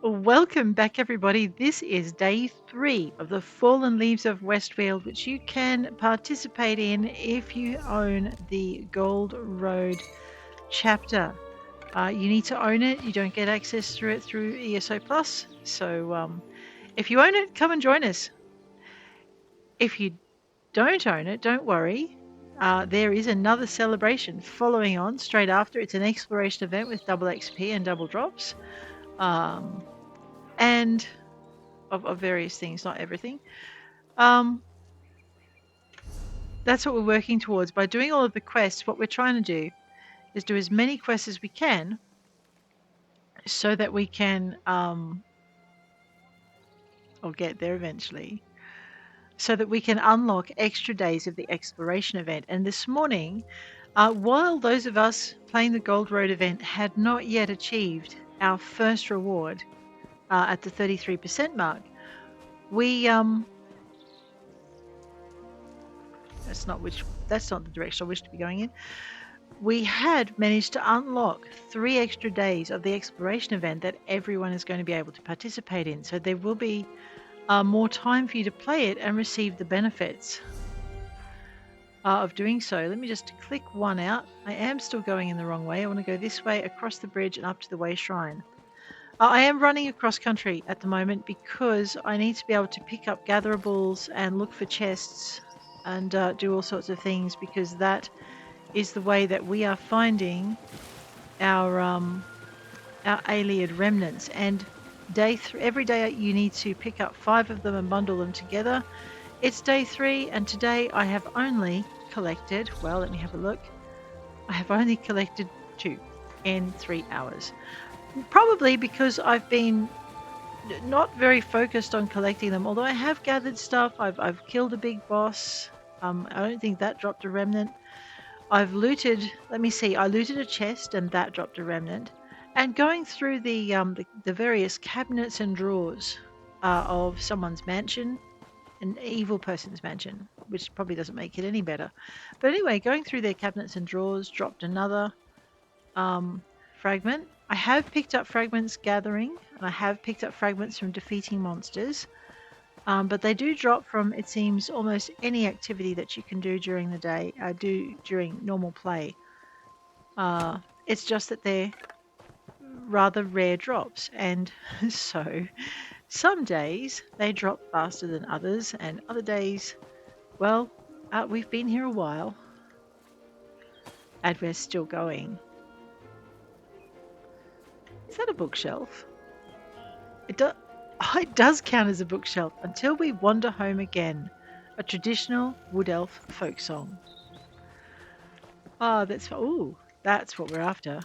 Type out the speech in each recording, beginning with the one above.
Welcome back, everybody. This is day 3 of the Fallen Leaves of West Weald, which you can participate in if you own the Gold Road chapter. You need to own it. You don't get access through it through ESO Plus. So if you own it, come and join us. If you don't own it, don't worry. There is another celebration following on straight after. It's an exploration event with double XP and double drops. And of various things, not everything. That's what we're working towards. By doing all of the quests, what we're trying to do is do as many quests as we can so that we can, I'll get there eventually, so that we can unlock extra days of the exploration event. And this morning, while those of us playing the Gold Road event had not yet achieved our first reward at the 33% mark, we that's not the direction I wish to be going in. We had managed to unlock 3 extra days of the exploration event that everyone is going to be able to participate in. So there will be more time for you to play it and receive the benefits of doing so. Let me just click one out. I am still going in the wrong way. I want to go this way, across the bridge and up to the Wayshrine. I am running across country at the moment because I need to be able to pick up gatherables and look for chests and do all sorts of things, because that is the way that we are finding our ayleid remnants. And every day you need to pick up 5 of them and bundle them together. It's day 3, and today I have only collected, well, let me have a look. I have only collected 2 in 3 hours. Probably because I've been not very focused on collecting them, although I have gathered stuff. I've killed a big boss. I don't think that dropped a remnant. I've looted, let me see, I looted a chest and that dropped a remnant. And going through the various cabinets and drawers of someone's mansion, an evil person's mansion, which probably doesn't make it any better. But anyway, going through their cabinets and drawers, dropped another fragment. I have picked up fragments gathering, and I have picked up fragments from defeating monsters. But they do drop from, it seems, almost any activity that you can do during the day, do during normal play. It's just that they're rather rare drops, and so some days they drop faster than others, and other days, well, we've been here a while, and we're still going. Is that a bookshelf? It does count as a bookshelf. Until we wander home again. A traditional wood elf folk song. Oh, that's what we're after.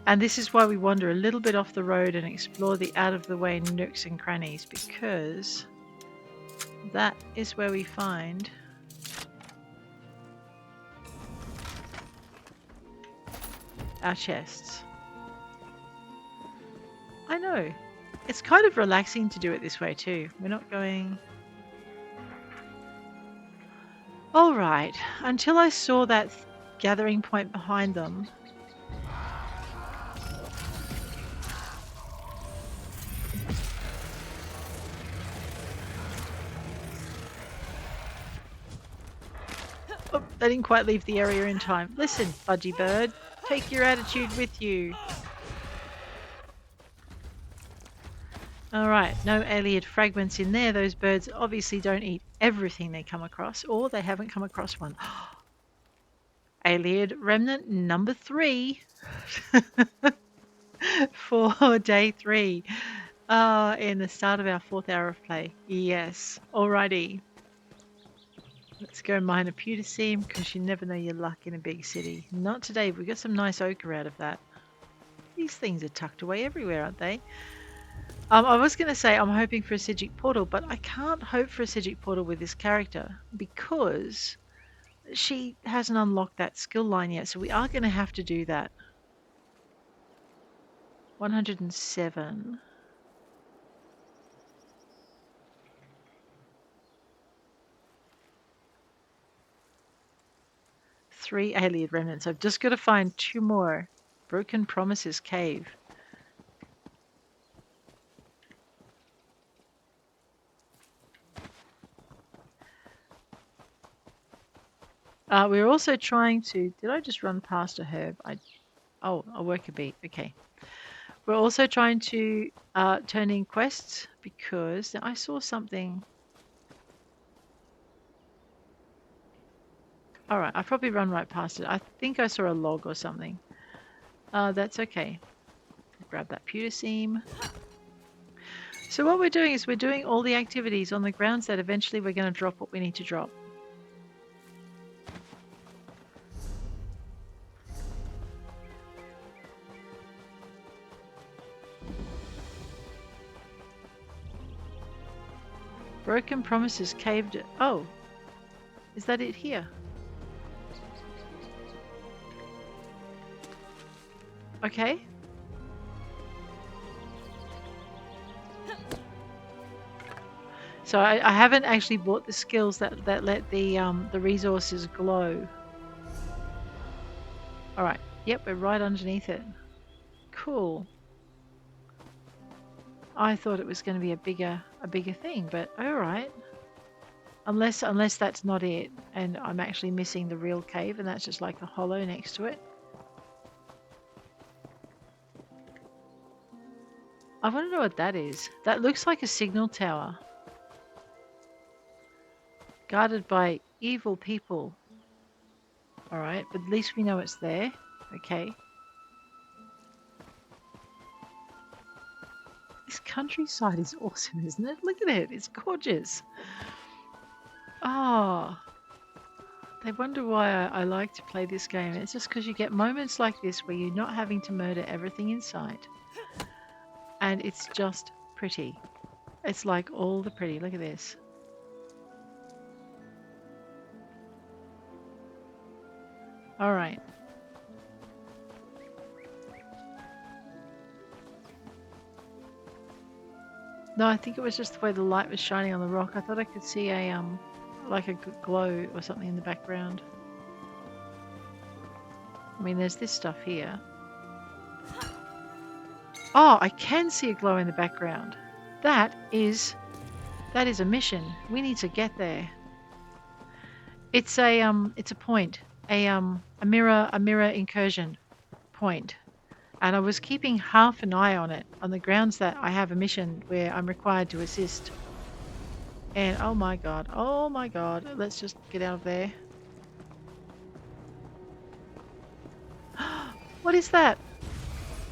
And this is why we wander a little bit off the road and explore the out-of-the-way nooks and crannies, because that is where we find our chests. I know. It's kind of relaxing to do it this way too. We're not going... Alright, until I saw that gathering point behind them. Oh, they didn't quite leave the area in time. Listen, Budgie Bird, take your attitude with you. Alright, no ayleid fragments in there. Those birds obviously don't eat everything they come across, or they haven't come across one. Ayleid remnant number 3 for day 3 in the start of our 4th hour of play. Yes, alrighty. Let's go mine a pewter seam, because you never know your luck in a big city. Not today, we got some nice ochre out of that. These things are tucked away everywhere, aren't they? I was going to say I'm hoping for a Psijic portal, but I can't hope for a Psijic portal with this character because she hasn't unlocked that skill line yet, so we are going to have to do that. 107. Three ayleid remnants. I've just got to find 2 more. Broken Promises Cave. We're also trying to... Did I just run past a herb? Oh, a worker bee. Okay. We're also trying to turn in quests because I saw something. All right, I probably run right past it. I think I saw a log or something. That's okay. Grab that pewter seam. So what we're doing is we're doing all the activities on the grounds that eventually we're going to drop what we need to drop. Broken promises caved. Oh, is that it here? Okay. So I haven't actually bought the skills that let the resources glow. All right. Yep, we're right underneath it. Cool. I thought it was going to be a bigger thing, but all right. Unless that's not it, and I'm actually missing the real cave, and that's just like the hollow next to it. I want to know what that is. That looks like a signal tower. Guarded by evil people. Alright, but at least we know it's there. Okay. This countryside is awesome, isn't it? Look at it. It's gorgeous. Oh. They wonder why I like to play this game. It's just because you get moments like this where you're not having to murder everything in sight. And it's just pretty. It's like all the pretty. Look at this. All right. No, I think it was just the way the light was shining on the rock. I thought I could see a like a glow or something in the background. I mean, there's this stuff here. Oh, I can see a glow in the background. That is a mission. We need to get there. It's a point. A mirror incursion point. And I was keeping half an eye on it on the grounds that I have a mission where I'm required to assist. And oh my god, let's just get out of there. What is that?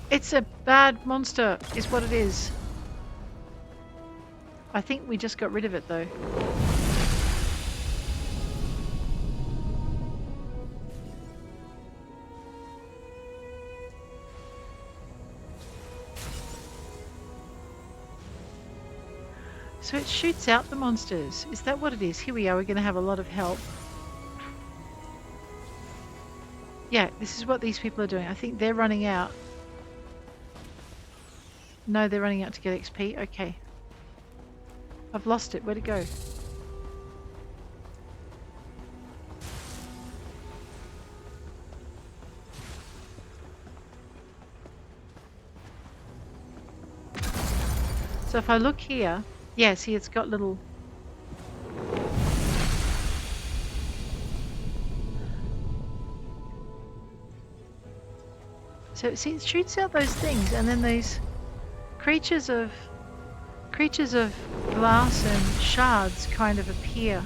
It's a bad monster, is what it is. I think we just got rid of it though. So it shoots out the monsters. Is that what it is? Here we are. We're going to have a lot of help. Yeah, this is what these people are doing. I think they're running out. No, they're running out to get XP. Okay. I've lost it. Where'd it go? So if I look here... Yeah, see, it's got little... So see, it shoots out those things, and then these creatures of glass and shards kind of appear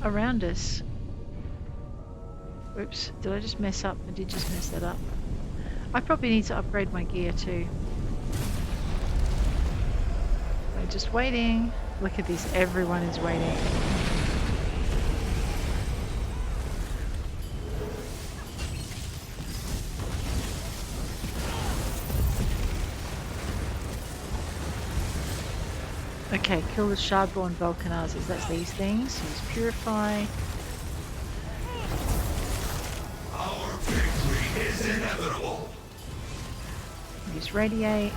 around us. Oops, did I just mess up? I did just mess that up. I probably need to upgrade my gear too. We're just waiting. Look at this, everyone is waiting. Okay, kill the shardborn volcanizers. That's these things. Use purify. Our victory is inevitable. Use radiate.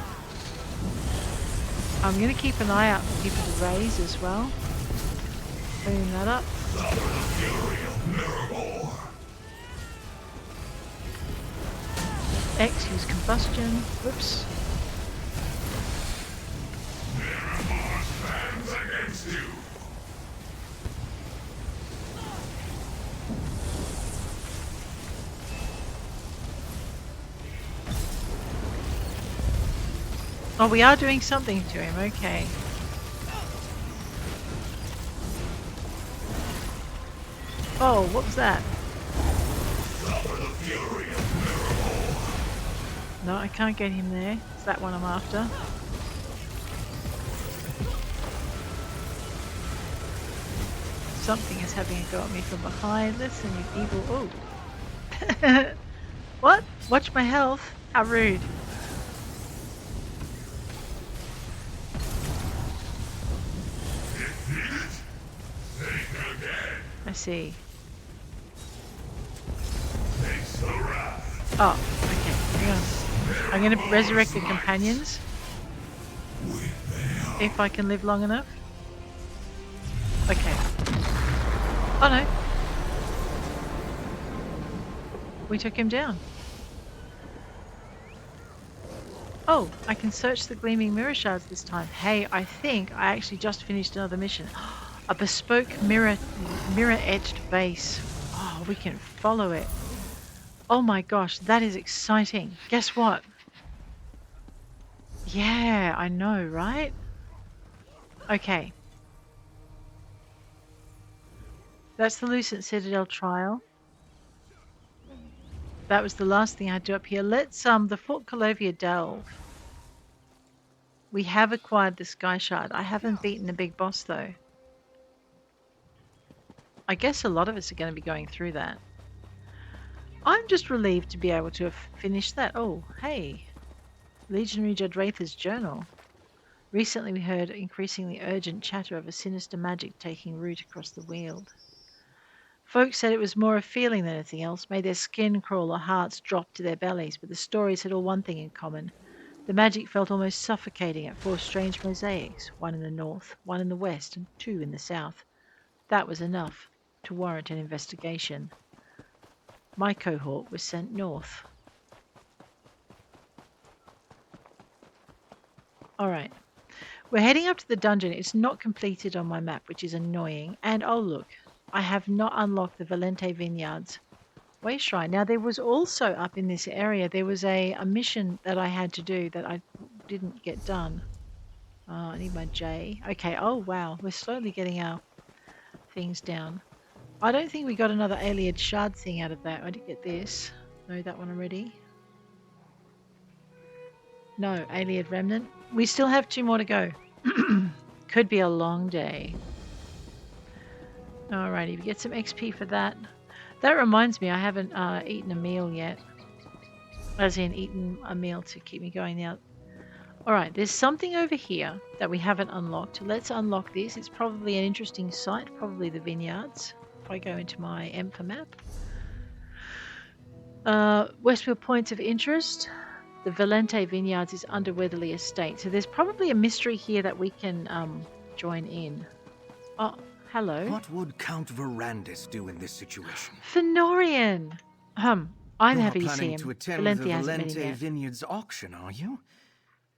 I'm going to keep an eye out for people to raise as well. Clean that up. Suffer the fury of Mirrormoor. X, use combustion. Whoops. Mirrormoor stands against you. Oh, we are doing something to him. Okay. Oh, what was that? No, I can't get him there. It's that one I'm after. Something is having a go at me from behind. Listen, you evil. Oh. What? Watch my health. How rude. I see. Oh, okay. Hang on. I'm going to resurrect the companions. If I can live long enough. Okay. Oh no. We took him down. Oh, I can search the gleaming mirror shards this time. Hey, I think I actually just finished another mission. A bespoke mirror-etched base. Oh, we can follow it. Oh my gosh, that is exciting. Guess what? Yeah, I know, right? Okay. That's the Lucent Citadel trial. That was the last thing I had to do up here. Let's the Fort Colovia delve. We have acquired the Sky Shard. I haven't beaten the big boss though. I guess a lot of us are going to be going through that. I'm just relieved to be able to have finished that. Oh, hey. Legionary Jadreitha's journal. Recently we heard increasingly urgent chatter of a sinister magic taking root across the Weald. Folks said it was more a feeling than anything else, made their skin crawl or hearts drop to their bellies, but the stories had all one thing in common. The magic felt almost suffocating at 4 strange mosaics, 1 in the north, 1 in the west, and 2 in the south. That was enough to warrant an investigation. My cohort was sent north. Alright. We're heading up to the dungeon. It's not completed on my map, which is annoying. And oh look, I have not unlocked the Valente Vineyards Wayshrine. Now there was also up in this area, there was a mission that I had to do that I didn't get done. I need my J. Okay, oh wow, we're slowly getting our things down. I don't think we got another ayleid shard thing out of that. I did get this. No, that one already. No, ayleid remnant. We still have 2 more to go. Could be a long day. Alrighty, we get some XP for that. That reminds me, I haven't eaten a meal yet. As in, eaten a meal to keep me going now. Alright, there's something over here that we haven't unlocked. Let's unlock this. It's probably an interesting site, probably the vineyards. If I go into my Empa map. West Weald points of interest. The Valente Vineyards is under Weatherly Estate. So there's probably a mystery here that we can join in. Oh, hello. What would Count Verandis do in this situation? Fenorian! I'm happy to see planning him. to attend Valente the hasn't met him Valente yet. Vineyards auction, are you?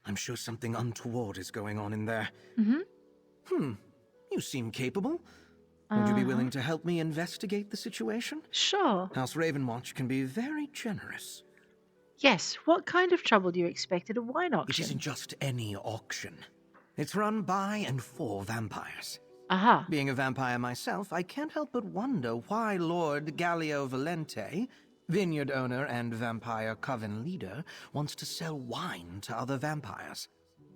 I'm sure something untoward is going on in there. You seem capable. Would you be willing to help me investigate the situation? Sure. House Ravenwatch can be very generous. Yes, what kind of trouble do you expect at a wine It auction? isn't just any auction. It's run by and for vampires. Aha. Being a vampire myself, I can't help but wonder why Lord Gallio Valente, vineyard owner and vampire coven leader, wants to sell wine to other vampires.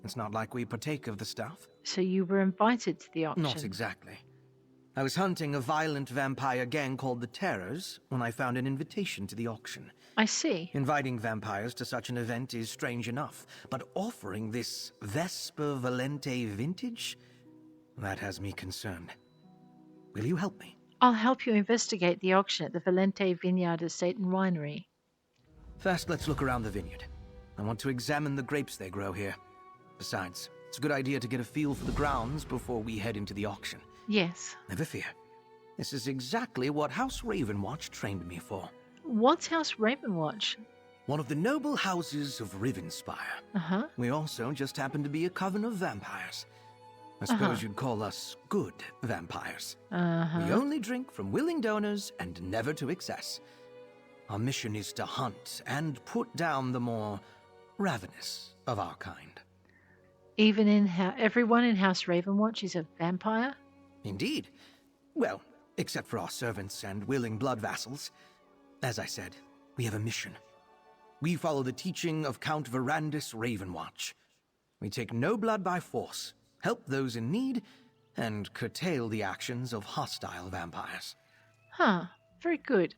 It's not like we partake of the stuff. So you were invited to the auction? Not exactly. I was hunting a violent vampire gang called the Terrors when I found an invitation to the auction. I see. Inviting vampires to such an event is strange enough, but offering this Vesper Valente vintage? That has me concerned. Will you help me? I'll help you investigate the auction at the Valente Vineyard Estate and Winery. First, let's look around the vineyard. I want to examine the grapes they grow here. Besides, it's a good idea to get a feel for the grounds before we head into the auction. Yes. Never fear. This is exactly what House Ravenwatch trained me for. What's House Ravenwatch? One of the noble houses of Rivenspire. Uh-huh. We also just happen to be a coven of vampires. I suppose you'd call us good vampires. We only drink from willing donors and never to excess. Our mission is to hunt and put down the more ravenous of our kind. Even in everyone in House Ravenwatch is a vampire? Indeed. Well, except for our servants and willing blood vassals. As I said, we have a mission. We follow the teaching of Count Verandis Ravenwatch. We take no blood by force, help those in need, and curtail the actions of hostile vampires. Huh, very good.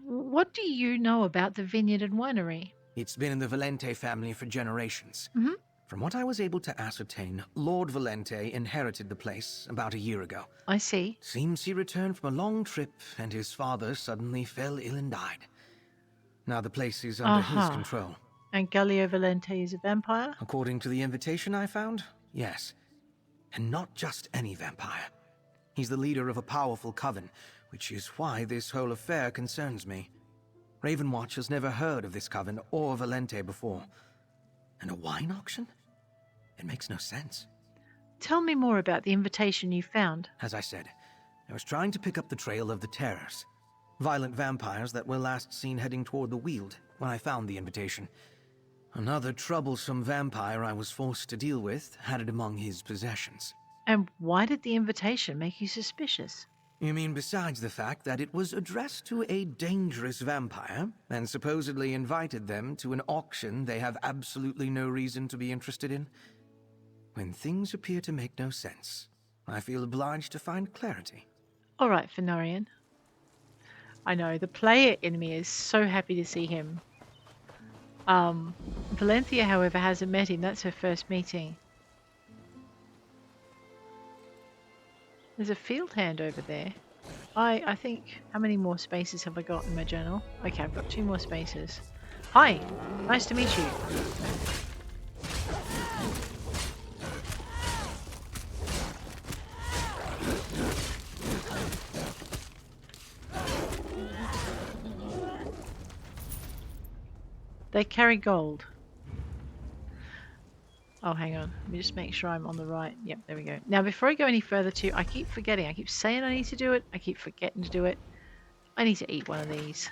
What do you know about the vineyard and winery? It's been in the Valente family for generations. Mm-hmm. From what I was able to ascertain, Lord Valente inherited the place about a year ago. I see. Seems he returned from a long trip, and his father suddenly fell ill and died. Now the place is under his control. And Galio Valente is a vampire? According to the invitation I found, yes. And not just any vampire. He's the leader of a powerful coven, which is why this whole affair concerns me. Ravenwatch has never heard of this coven or Valente before. And a wine auction? It makes no sense. Tell me more about the invitation you found. As I said, I was trying to pick up the trail of the Terrors. Violent vampires that were last seen heading toward the Weald when I found the invitation. Another troublesome vampire I was forced to deal with had it among his possessions. And why did the invitation make you suspicious? You mean besides the fact that it was addressed to a dangerous vampire and supposedly invited them to an auction they have absolutely no reason to be interested in? When things appear to make no sense, I feel obliged to find clarity. All right, Fenorian. I know, the player in me is so happy to see him. Velithia, however, hasn't met him. That's her first meeting. There's a field hand over there. I think, how many more spaces have I got in my journal? Okay, I've got 2 more spaces. Hi, nice to meet you. They carry gold. Oh, hang on. Let me just make sure I'm on the right. Yep, there we go. Now, before I go any further too, I keep forgetting. I keep saying I need to do it. I keep forgetting to do it. I need to eat one of these.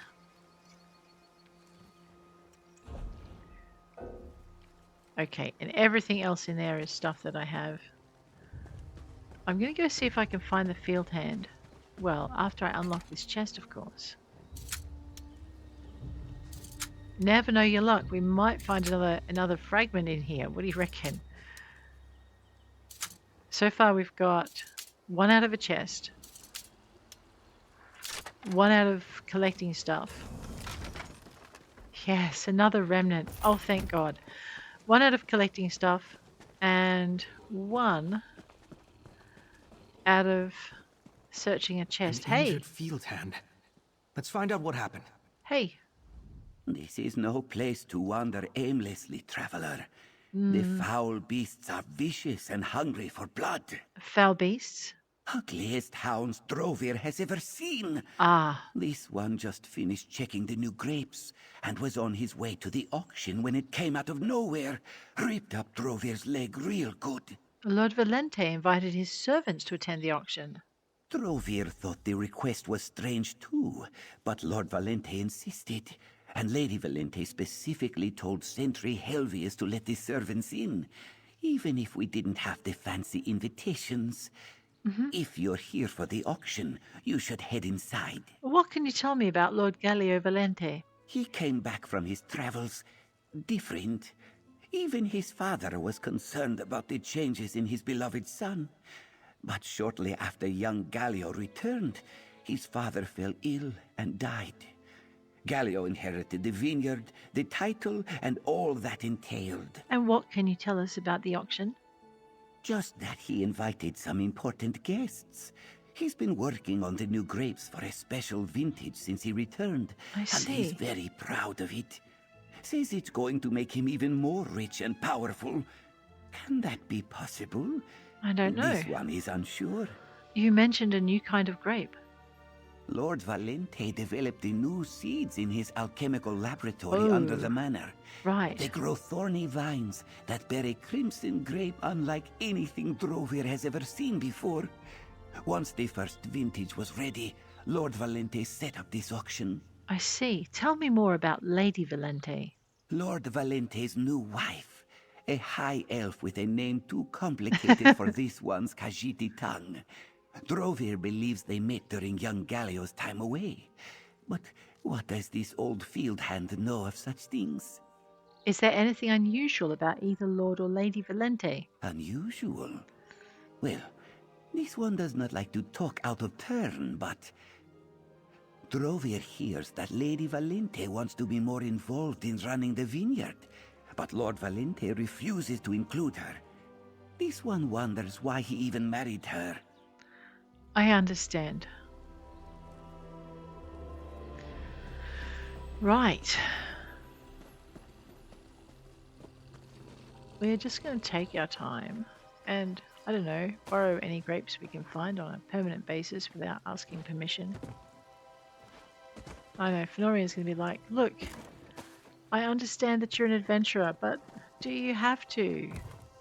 Okay, and everything else in there is stuff that I have. I'm going to go see if I can find the field hand. Well, after I unlock this chest, of course. Never know your luck. We might find another fragment in here. What do you reckon? So far we've got 1 out of a chest, 1 out of collecting stuff. Yes, another remnant. Oh, thank God. 1 out of collecting stuff and 1 out of searching a chest. An injured field hand. Let's find out what happened. Hey. This is no place to wander aimlessly, traveler. The foul beasts are vicious and hungry for blood. Foul beasts? Ugliest hounds Drovir has ever seen. Ah. This one just finished checking the new grapes and was on his way to the auction when it came out of nowhere. Ripped up Drovir's leg real good. Lord Valente invited his servants to attend the auction. Drovir thought the request was strange too, but Lord Valente insisted. And Lady Valente specifically told Sentry Helvius to let the servants in, even if we didn't have the fancy invitations. If you're here for the auction, you should head inside. What can you tell me about Lord Galio Valente? He came back from his travels different. Even his father was concerned about the changes in his beloved son. But shortly after young Galio returned, his father fell ill and died. Galio inherited the vineyard, the title, and all that entailed. And what can you tell us about the auction? Just that he invited some important guests. He's been working on the new grapes for a special vintage since he returned. I And see. he's very proud of it. Says it's going to make him even more rich and powerful. Can that be possible? I don't know. This one is unsure. You mentioned a new kind of grape. Lord Valente developed the new seeds in his alchemical laboratory under the manor. Right. They grow thorny vines that bear a crimson grape unlike anything Drovir has ever seen before. Once the first vintage was ready, Lord Valente set up this auction. I see. Tell me more about Lady Valente. Lord Valente's new wife, A high elf with a name too complicated for this one's Khajiiti tongue. Drovir believes they met during young Galio's time away. But what does this old field hand know of such things? Is there anything unusual about either Lord or Lady Valente? Unusual? Well, this one does not like to talk out of turn, but Drovir hears that Lady Valente wants to be more involved in running the vineyard, but Lord Valente refuses to include her. This one wonders why he even married her. I understand. Right. We're just going to take our time and, I don't know, borrow any grapes we can find on a permanent basis without asking permission. I know, Fenorian's going to be like, look, I understand that you're an adventurer, but do you have to?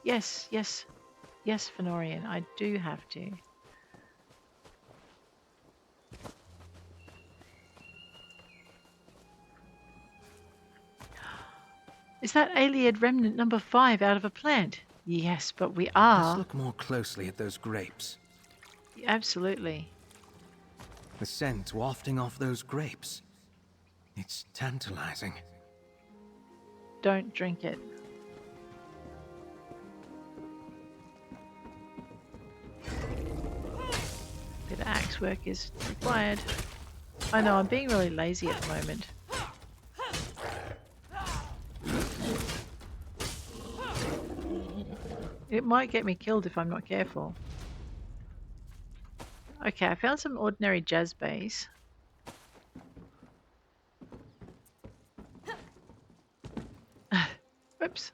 Yes, Fenorian, I do have to. Is that ayleid remnant number 5 out of a plant? Yes, but we are. Let's look more closely at those grapes. Absolutely. The scent wafting off those grapes. It's tantalizing. Don't drink it. Bit of axe work is required. I know, I'm being really lazy at the moment. It might get me killed if I'm not careful. Okay, I found some ordinary jazz bass. Whoops.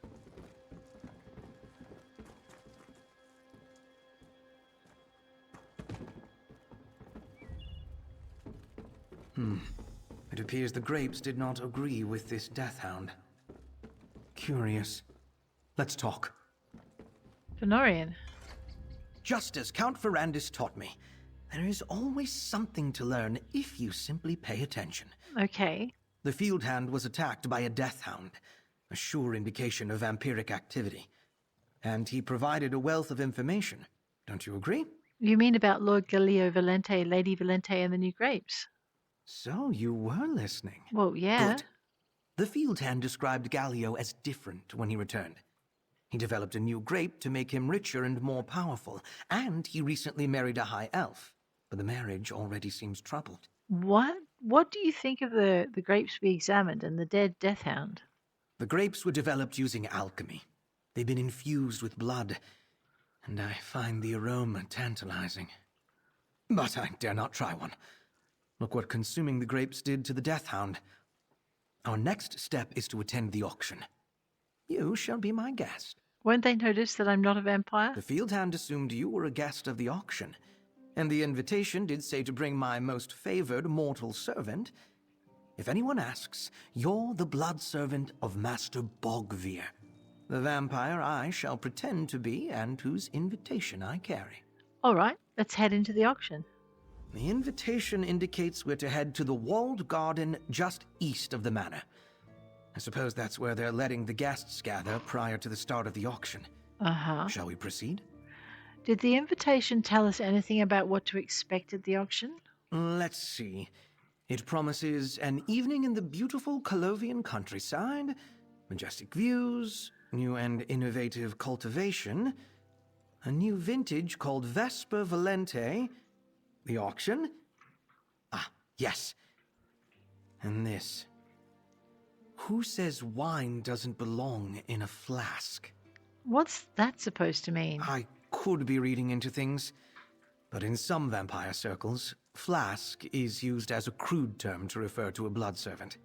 It appears the grapes did not agree with this death hound. Curious. Let's talk. Fenorian. Just as Count Ferrandis taught me, there is always something to learn if you simply pay attention. Okay. The field hand was attacked by a death hound, a sure indication of vampiric activity. And he provided a wealth of information. Don't you agree? You mean about Lord Galio Valente, Lady Valente, and the new grapes? So you were listening. Well, yeah. Good. The field hand described Galio as different when he returned. He developed a new grape to make him richer and more powerful, and he recently married a high elf, but the marriage already seems troubled. What? What do you think of the grapes we examined and the dead death hound? The grapes were developed using alchemy. They've been infused with blood, and I find the aroma tantalizing. But I dare not try one. Look what consuming the grapes did to the death hound. Our next step is to attend the auction. You shall be my guest. Won't they notice that I'm not a vampire? The field hand assumed you were a guest of the auction, and the invitation did say to bring my most favored mortal servant. If anyone asks, you're the blood servant of Master Bogvir, the vampire I shall pretend to be and whose invitation I carry. All right, let's head into the auction. The invitation indicates we're to head to the walled garden just east of the manor. I suppose that's where they're letting the guests gather prior to the start of the auction. Uh-huh. Shall we proceed? Did the invitation tell us anything about what to expect at the auction? Let's see. It promises an evening in the beautiful Colovian countryside, majestic views, new and innovative cultivation, a new vintage called Vesper Valente, the auction. Ah, yes. And this. Who says wine doesn't belong in a flask? What's that supposed to mean? I could be reading into things, but in some vampire circles, flask is used as a crude term to refer to a blood servant.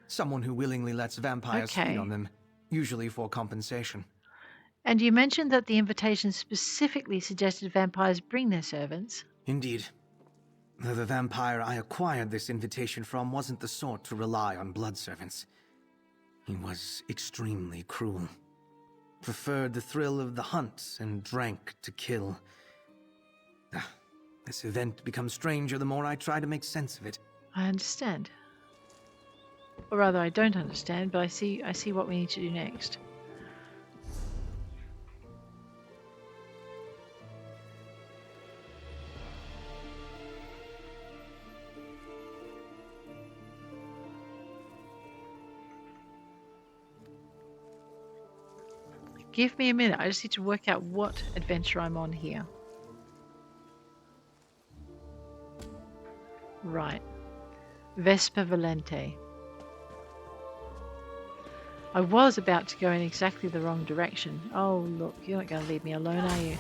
Someone who willingly lets vampires feed on them, usually for compensation. And you mentioned that the invitation specifically suggested vampires bring their servants. Indeed. Though the vampire I acquired this invitation from wasn't the sort to rely on blood servants. He was extremely cruel. Preferred the thrill of the hunt and drank to kill. This event becomes stranger the more I try to make sense of it. I understand. Or rather, I don't understand, but I see what we need to do next. Give me a minute. I just need to work out what adventure I'm on here. Right. Vesper Valente. I was about to go in exactly the wrong direction. Oh, look, you're not going to leave me alone, are you?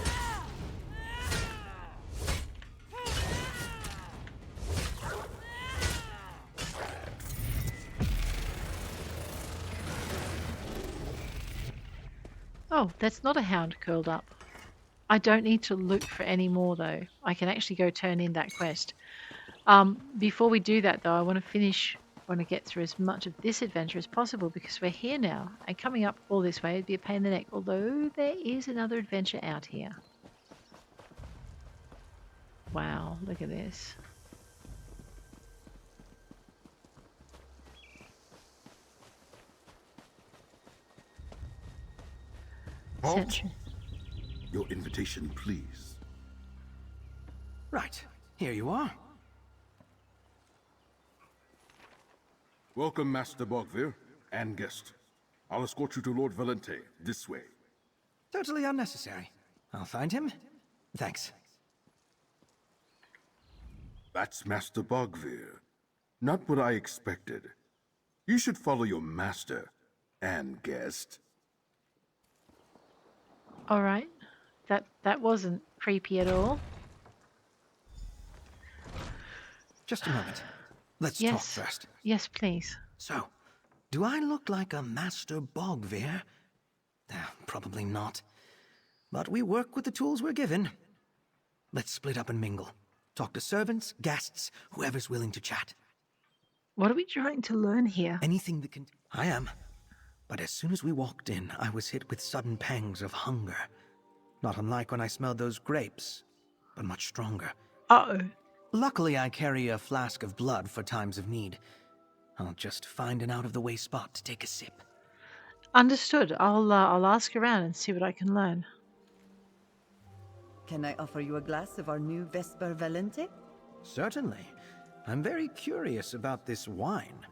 Oh, that's not a hound curled up. I don't need to look for any more, though. I can actually go turn in that quest. Before we do that, though, I want to get through as much of this adventure as possible because we're here now. And coming up all this way would be a pain in the neck, although there is another adventure out here. Wow, look at this. Halt! Your invitation, please. Right, here you are. Welcome, Master Bogvir, and guest. I'll escort you to Lord Valente, this way. Totally unnecessary. I'll find him. Thanks. That's Master Bogvir. Not what I expected. You should follow your master, and guest. All right. That wasn't creepy at all. Just a moment. Let's talk first. Yes, please. So, do I look like a Master Bogvir? Probably not. But we work with the tools we're given. Let's split up and mingle. Talk to servants, guests, whoever's willing to chat. What are we trying to learn here? Anything that can... I am. But as soon as we walked in, I was hit with sudden pangs of hunger. Not unlike when I smelled those grapes, but much stronger. Uh-oh. Luckily, I carry a flask of blood for times of need. I'll just find an out-of-the-way spot to take a sip. Understood. I'll ask around and see what I can learn. Can I offer you a glass of our new Vesper Valente? Certainly. I'm very curious about this wine.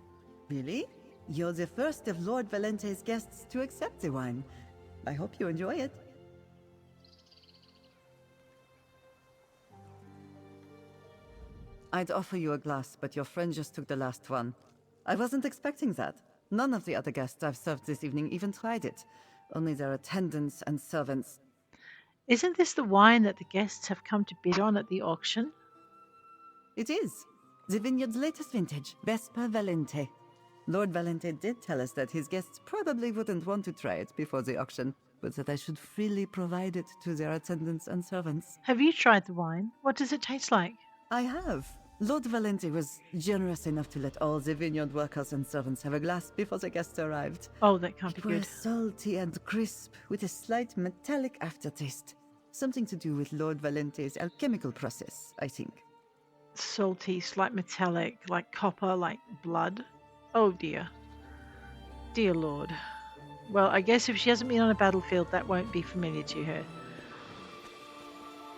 Really? You're the first of Lord Valente's guests to accept the wine. I hope you enjoy it. I'd offer you a glass, but your friend just took the last one. I wasn't expecting that. None of the other guests I've served this evening even tried it. Only their attendants and servants. Isn't this the wine that the guests have come to bid on at the auction? It is. The vineyard's latest vintage, Vesper Valente. Lord Valente did tell us that his guests probably wouldn't want to try it before the auction, but that I should freely provide it to their attendants and servants. Have you tried the wine? What does it taste like? I have. Lord Valente was generous enough to let all the vineyard workers and servants have a glass before the guests arrived. Oh, that can't be It was good. salty and crisp, with a slight metallic aftertaste. Something to do with Lord Valente's alchemical process, I think. Salty, slight metallic, like copper, like blood. Oh dear. Dear Lord. Well, I guess if she hasn't been on a battlefield, that won't be familiar to her.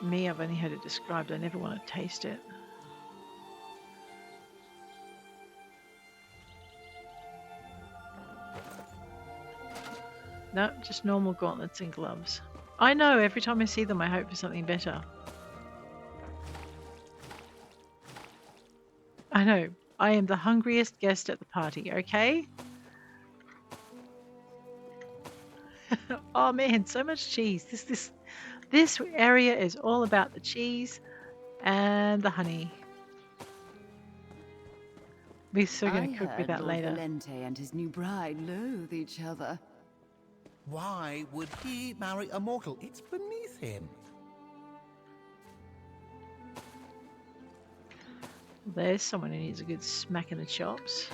Me, I've only heard it described. I never want to taste it. No, just normal gauntlets and gloves. I know, every time I see them I hope for something better. I know, I am the hungriest guest at the party, okay? Oh man, so much cheese. This area is all about the cheese and the honey. We're still going to cook with that later. Valente and his new bride loathe each other. Why would he marry a mortal? It's beneath him. There's someone who needs a good smack in the chops.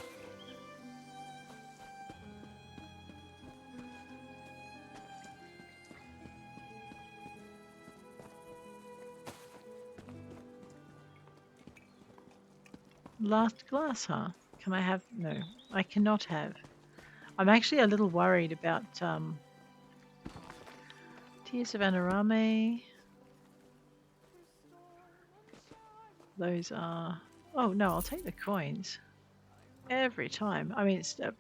Last glass, huh? Can I have? No, I cannot have. I'm actually a little worried about Tears of Anorame. Those are... Oh no, I'll take the coins. Every time. I mean, it's a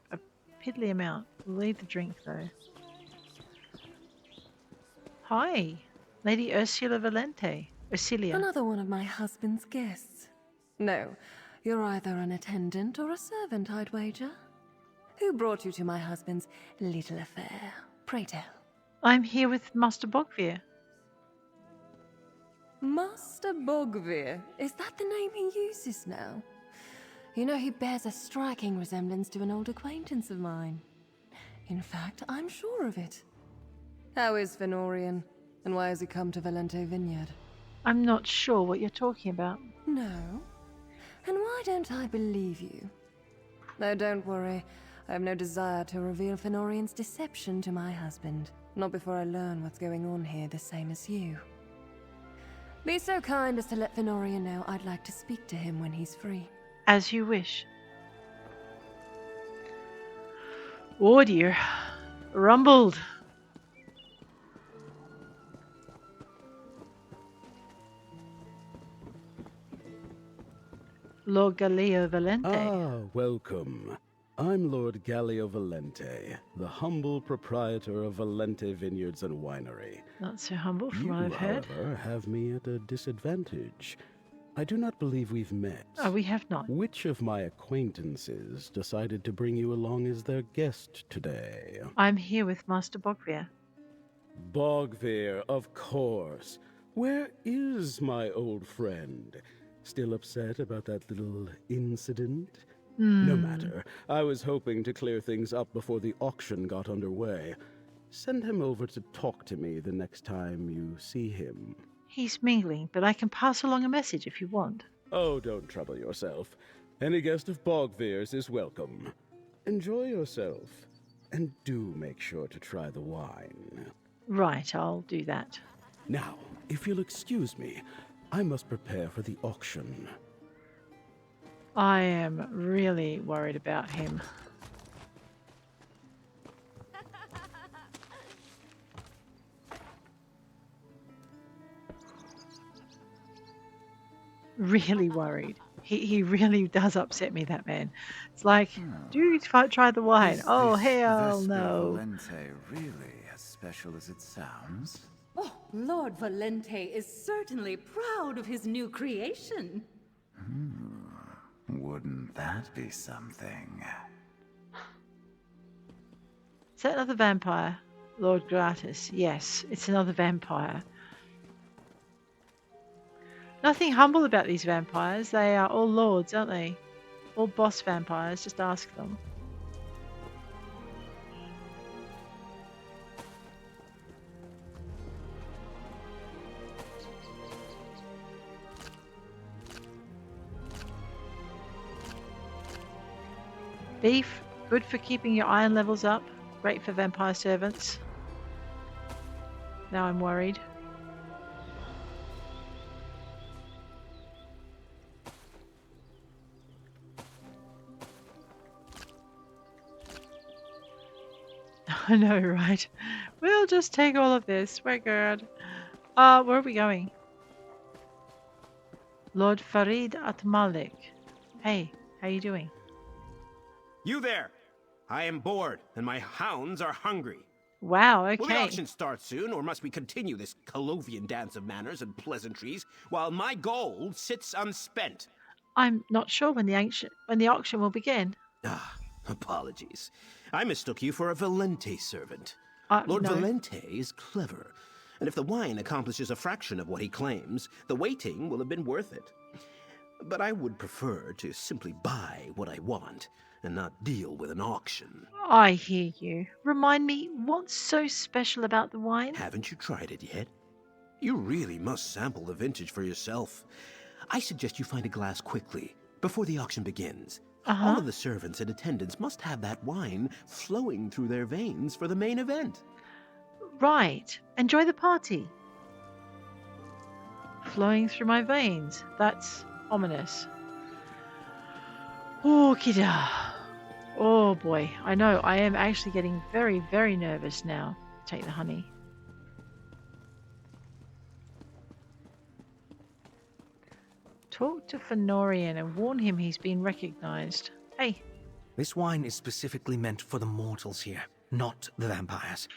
piddly amount. We'll leave the drink though. Hi, Lady Ursula Valente. Ursilia. Another one of my husband's guests. No, you're either an attendant or a servant, I'd wager. Who brought you to my husband's little affair? Pray tell. I'm here with Master Bogvir. Master Bogvir? Is that the name he uses now? You know, he bears a striking resemblance to an old acquaintance of mine. In fact, I'm sure of it. How is Fenorian? And why has he come to Valente Vineyard? I'm not sure what you're talking about. No? And why don't I believe you? No, don't worry. I have no desire to reveal Fenorian's deception to my husband. Not before I learn what's going on here, the same as you. Be so kind as to let Fenorian know I'd like to speak to him when he's free. As you wish. Oh dear. Rumbled. Lord Galileo Valente. Welcome. I'm Lord Galileo Valente, the humble proprietor of Valente Vineyards and Winery. Not so humble from You, what I've heard. however, have me at a disadvantage. I do not believe we've met. Oh, we have not. Which of my acquaintances decided to bring you along as their guest today? I'm here with Master Bogvir. Bogvir, of course. Where is my old friend? Still upset about that little incident? No matter. I was hoping to clear things up before the auction got underway. Send him over to talk to me the next time you see him. He's mingling, but I can pass along a message if you want. Oh, don't trouble yourself. Any guest of Bogvir's is welcome. Enjoy yourself, and do make sure to try the wine. Right, I'll do that. Now, if you'll excuse me, I must prepare for the auction. I am really worried about him. Really worried. He really does upset me, that man. It's like, do you try the wine? Is Oh, this hell Vesper no. Valente really as special as it sounds? Oh, Lord Valente is certainly proud of his new creation. Wouldn't that be something? Is that another vampire? Lord Gratis. Yes, it's another vampire. Nothing humble about these vampires. They are all lords, aren't they? All boss vampires. Just ask them. Beef, good for keeping your iron levels up. Great for vampire servants. Now I'm worried. I know, right? We'll just take all of this. We're good. Where are we going? Lord Farid At-Malik. Hey, how you doing? You there! I am bored, and my hounds are hungry. Wow, okay. Will the auction start soon, or must we continue this Colovian dance of manners and pleasantries while my gold sits unspent? I'm not sure when the auction will begin. Apologies. I mistook you for a Valente servant. Lord No. Valente is clever, and if the wine accomplishes a fraction of what he claims, the waiting will have been worth it. But I would prefer to simply buy what I want, and not deal with an auction. I hear you. Remind me, what's so special about the wine? Haven't you tried it yet? You really must sample the vintage for yourself. I suggest you find a glass quickly, before the auction begins. All of the servants and attendants must have that wine flowing through their veins for the main event. Right. Enjoy the party. Flowing through my veins. That's ominous. Oh, kidda. Oh boy. I know. I am actually getting very, very nervous now. Take the honey. Talk to Fenorian and warn him he's been recognized. Hey. This wine is specifically meant for the mortals here, not the vampires.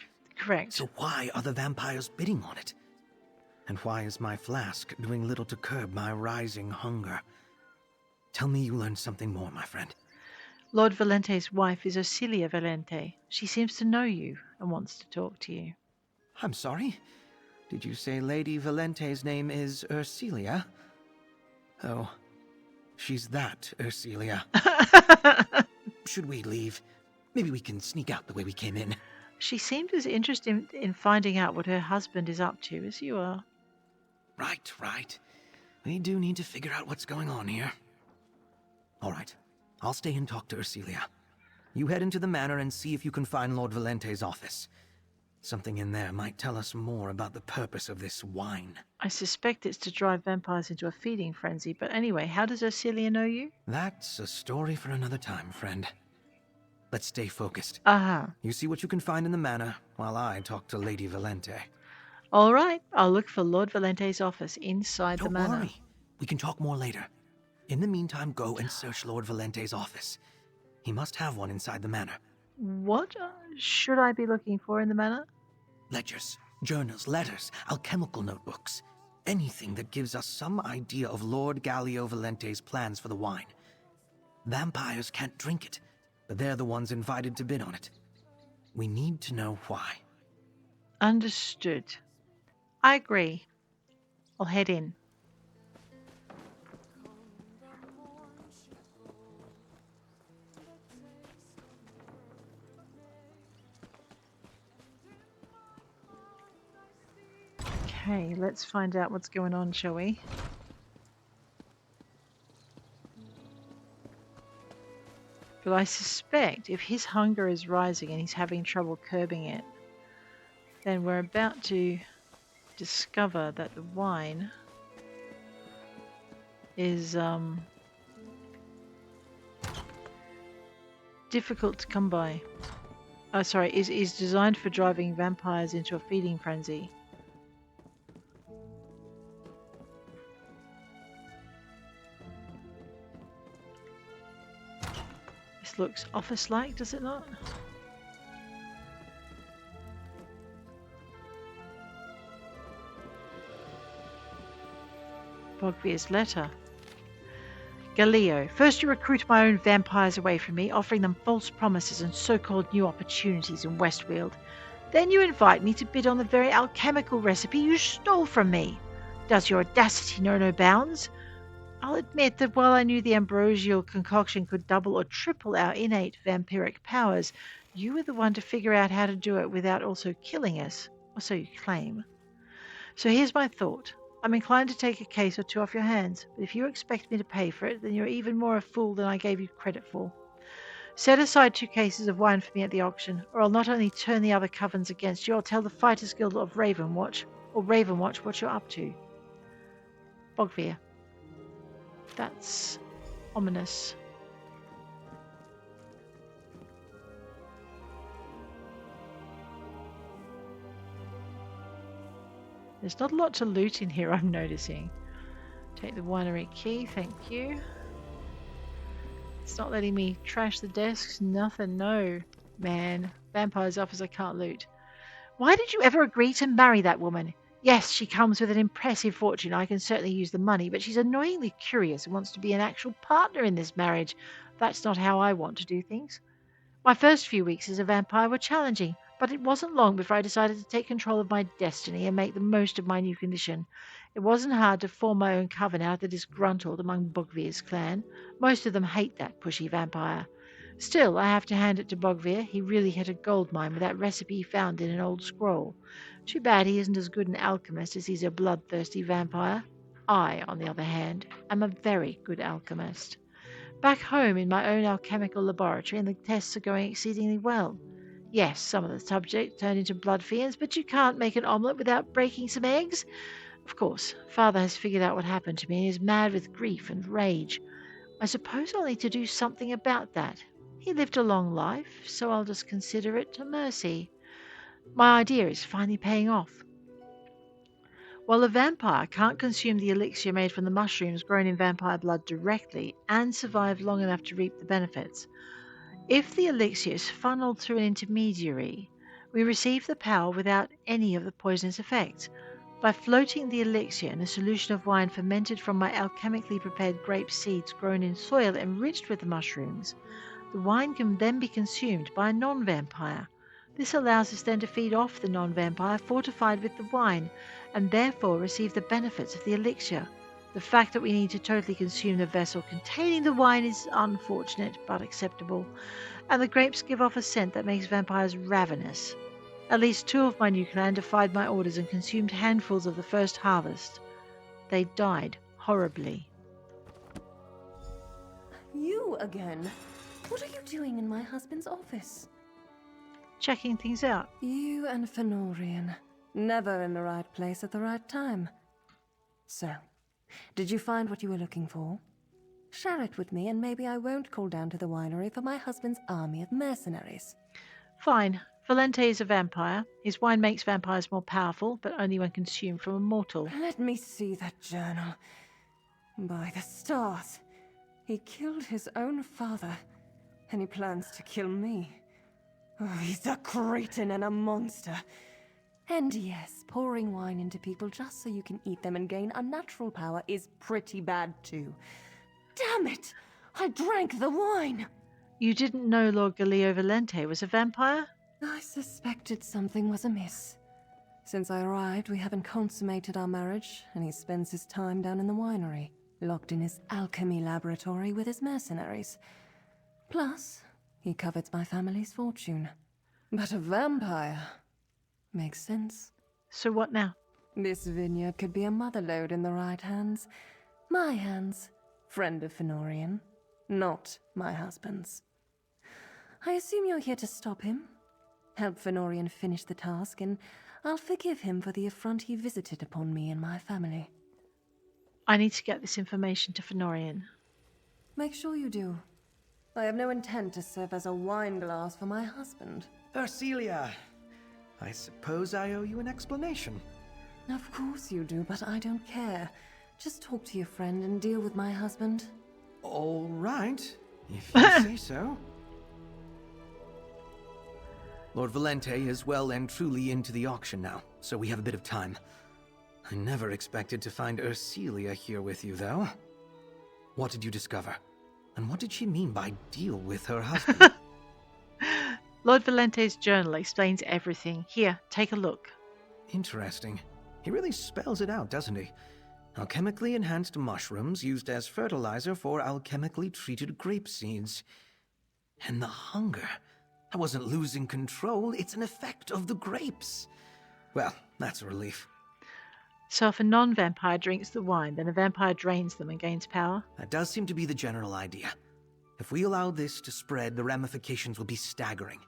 Correct. So why are the vampires bidding on it? And why is my flask doing little to curb my rising hunger? Tell me you learned something more, my friend. Lord Valente's wife is Ocilia Valente. She seems to know you and wants to talk to you. I'm sorry? Did you say Lady Valente's name is Ursilia? Oh, she's that Ursilia. Should we leave? Maybe we can sneak out the way we came in. She seemed as interested in finding out what her husband is up to as you are. Right. We do need to figure out what's going on here. All right, I'll stay and talk to Ursilia. You head into the manor and see if you can find Lord Valente's office. Something in there might tell us more about the purpose of this wine. I suspect it's to drive vampires into a feeding frenzy, but anyway, how does Ursilia know you? That's a story for another time, friend. Let's stay focused. Uh-huh. You see what you can find in the manor, while I talk to Lady Valente. All right, I'll look for Lord Valente's office inside the manor. Don't worry. We can talk more later. In the meantime, go and search Lord Valente's office. He must have one inside the manor. What should I be looking for in the manor? Ledgers, journals, letters, alchemical notebooks. Anything that gives us some idea of Lord Galio Valente's plans for the wine. Vampires can't drink it, but they're the ones invited to bid on it. We need to know why. Understood. I agree. I'll head in. Okay, let's find out what's going on, shall we? But I suspect if his hunger is rising and he's having trouble curbing it, then we're about to discover that the wine is difficult to come by. Is designed for driving vampires into a feeding frenzy. This looks office-like, does it not? Bogvir's letter. Galio, first you recruit my own vampires away from me, offering them false promises and so-called new opportunities in West Weald. Then you invite me to bid on the very alchemical recipe you stole from me. Does your audacity know no bounds? I'll admit that while I knew the ambrosial concoction could double or triple our innate vampiric powers, you were the one to figure out how to do it without also killing us, or so you claim. So here's my thought. I'm inclined to take a case or two off your hands, but if you expect me to pay for it, then you're even more a fool than I gave you credit for. Set aside 2 cases of wine for me at the auction, or I'll not only turn the other covens against you, I'll tell the Fighters Guild of Ravenwatch what you're up to. Bogvir. That's ominous. There's not a lot to loot in here, I'm noticing. Take the winery key, thank you. It's not letting me trash the desks, nothing, no. Man, vampires officer can't loot. Why did you ever agree to marry that woman? Yes, she comes with an impressive fortune. I can certainly use the money, but she's annoyingly curious and wants to be an actual partner in this marriage. That's not how I want to do things. My first few weeks as a vampire were challenging, but it wasn't long before I decided to take control of my destiny and make the most of my new condition. It wasn't hard to form my own coven out of the disgruntled among Bogvir's clan. Most of them hate that pushy vampire. Still, I have to hand it to Bogvir. He really hit a gold mine with that recipe he found in an old scroll. Too bad he isn't as good an alchemist as he's a bloodthirsty vampire. I, on the other hand, am a very good alchemist. Back home in my own alchemical laboratory, and the tests are going exceedingly well. Yes, some of the subjects turned into blood fiends, but you can't make an omelette without breaking some eggs. Of course, Father has figured out what happened to me and is mad with grief and rage. I suppose I'll need to do something about that. He lived a long life, so I'll just consider it a mercy. My idea is finally paying off. While a vampire can't consume the elixir made from the mushrooms grown in vampire blood directly and survive long enough to reap the benefits, if the elixir is funneled through an intermediary, We receive the power without any of the poisonous effects. By floating the elixir in a solution of wine fermented from my alchemically prepared grape seeds grown in soil enriched with the mushrooms, the wine can then be consumed by a non-vampire. This allows us then to feed off the non-vampire fortified with the wine, and therefore receive the benefits of the elixir. The fact that we need to totally consume the vessel containing the wine is unfortunate but acceptable, and the grapes give off a scent that makes vampires ravenous. At least 2 of my new clan defied my orders and consumed handfuls of the first harvest. They died horribly. You again? What are you doing in my husband's office? Checking things out. You and Fenorian. Never in the right place at the right time. So, did you find what you were looking for? Share it with me and maybe I won't call down to the winery for my husband's army of mercenaries. Fine. Valente is a vampire. His wine makes vampires more powerful, but only when consumed from a mortal. Let me see that journal. By the stars. He killed his own father, and he plans to kill me. Oh, he's a cretin and a monster. And yes, pouring wine into people just so you can eat them and gain unnatural power is pretty bad too. Damn it! I drank the wine! You didn't know Lord Galio Valente was a vampire? I suspected something was amiss. Since I arrived, we haven't consummated our marriage, and he spends his time down in the winery, locked in his alchemy laboratory with his mercenaries. Plus, he covets my family's fortune. But a vampire... makes sense. So what now? This vineyard could be a motherlode in the right hands. My hands. Friend of Fenorian. Not my husband's. I assume you're here to stop him? Help Fenorian finish the task, and I'll forgive him for the affront he visited upon me and my family. I need to get this information to Fenorian. Make sure you do. I have no intent to serve as a wine glass for my husband. Ursilia, I suppose I owe you an explanation. Of course you do, but I don't care. Just talk to your friend and deal with my husband. All right, if you say so. Lord Valente is well and truly into the auction now, so we have a bit of time. I never expected to find Ursilia here with you, though. What did you discover? And what did she mean by deal with her husband? Lord Valente's journal explains everything. Here, take a look. Interesting. He really spells it out, doesn't he? Alchemically enhanced mushrooms used as fertilizer for alchemically treated grape seeds. And the hunger. I wasn't losing control. It's an effect of the grapes. Well, that's a relief. So if a non-vampire drinks the wine, then a vampire drains them and gains power? That does seem to be the general idea. If we allow this to spread, the ramifications will be staggering.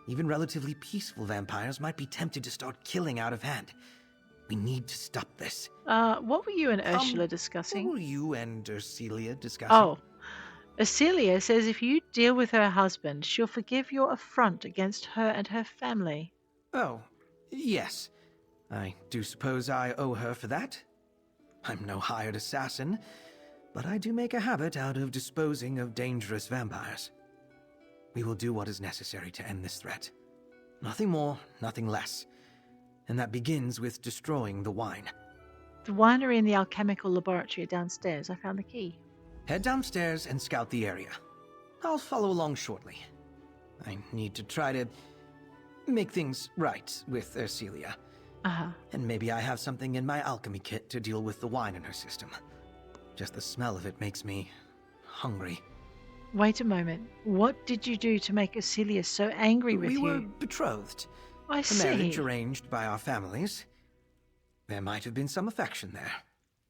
Even relatively peaceful vampires might be tempted to start killing out of hand. We need to stop this. What were you and Ursula discussing? What were you and Ursilia discussing? Oh. Ursilia says if you deal with her husband, she'll forgive your affront against her and her family. Oh, yes. I do suppose I owe her for that. I'm no hired assassin, but I do make a habit out of disposing of dangerous vampires. We will do what is necessary to end this threat. Nothing more, nothing less. And that begins with destroying the wine. The winery and the alchemical laboratory are downstairs. I found the key. Head downstairs and scout the area. I'll follow along shortly. I need to try to make things right with Ursilia. And maybe I have something in my alchemy kit to deal with the wine in her system. Just the smell of it makes me hungry. Wait a moment. What did you do to make Ursilia so angry with you? We were betrothed. I see. A marriage arranged by our families. There might have been some affection there,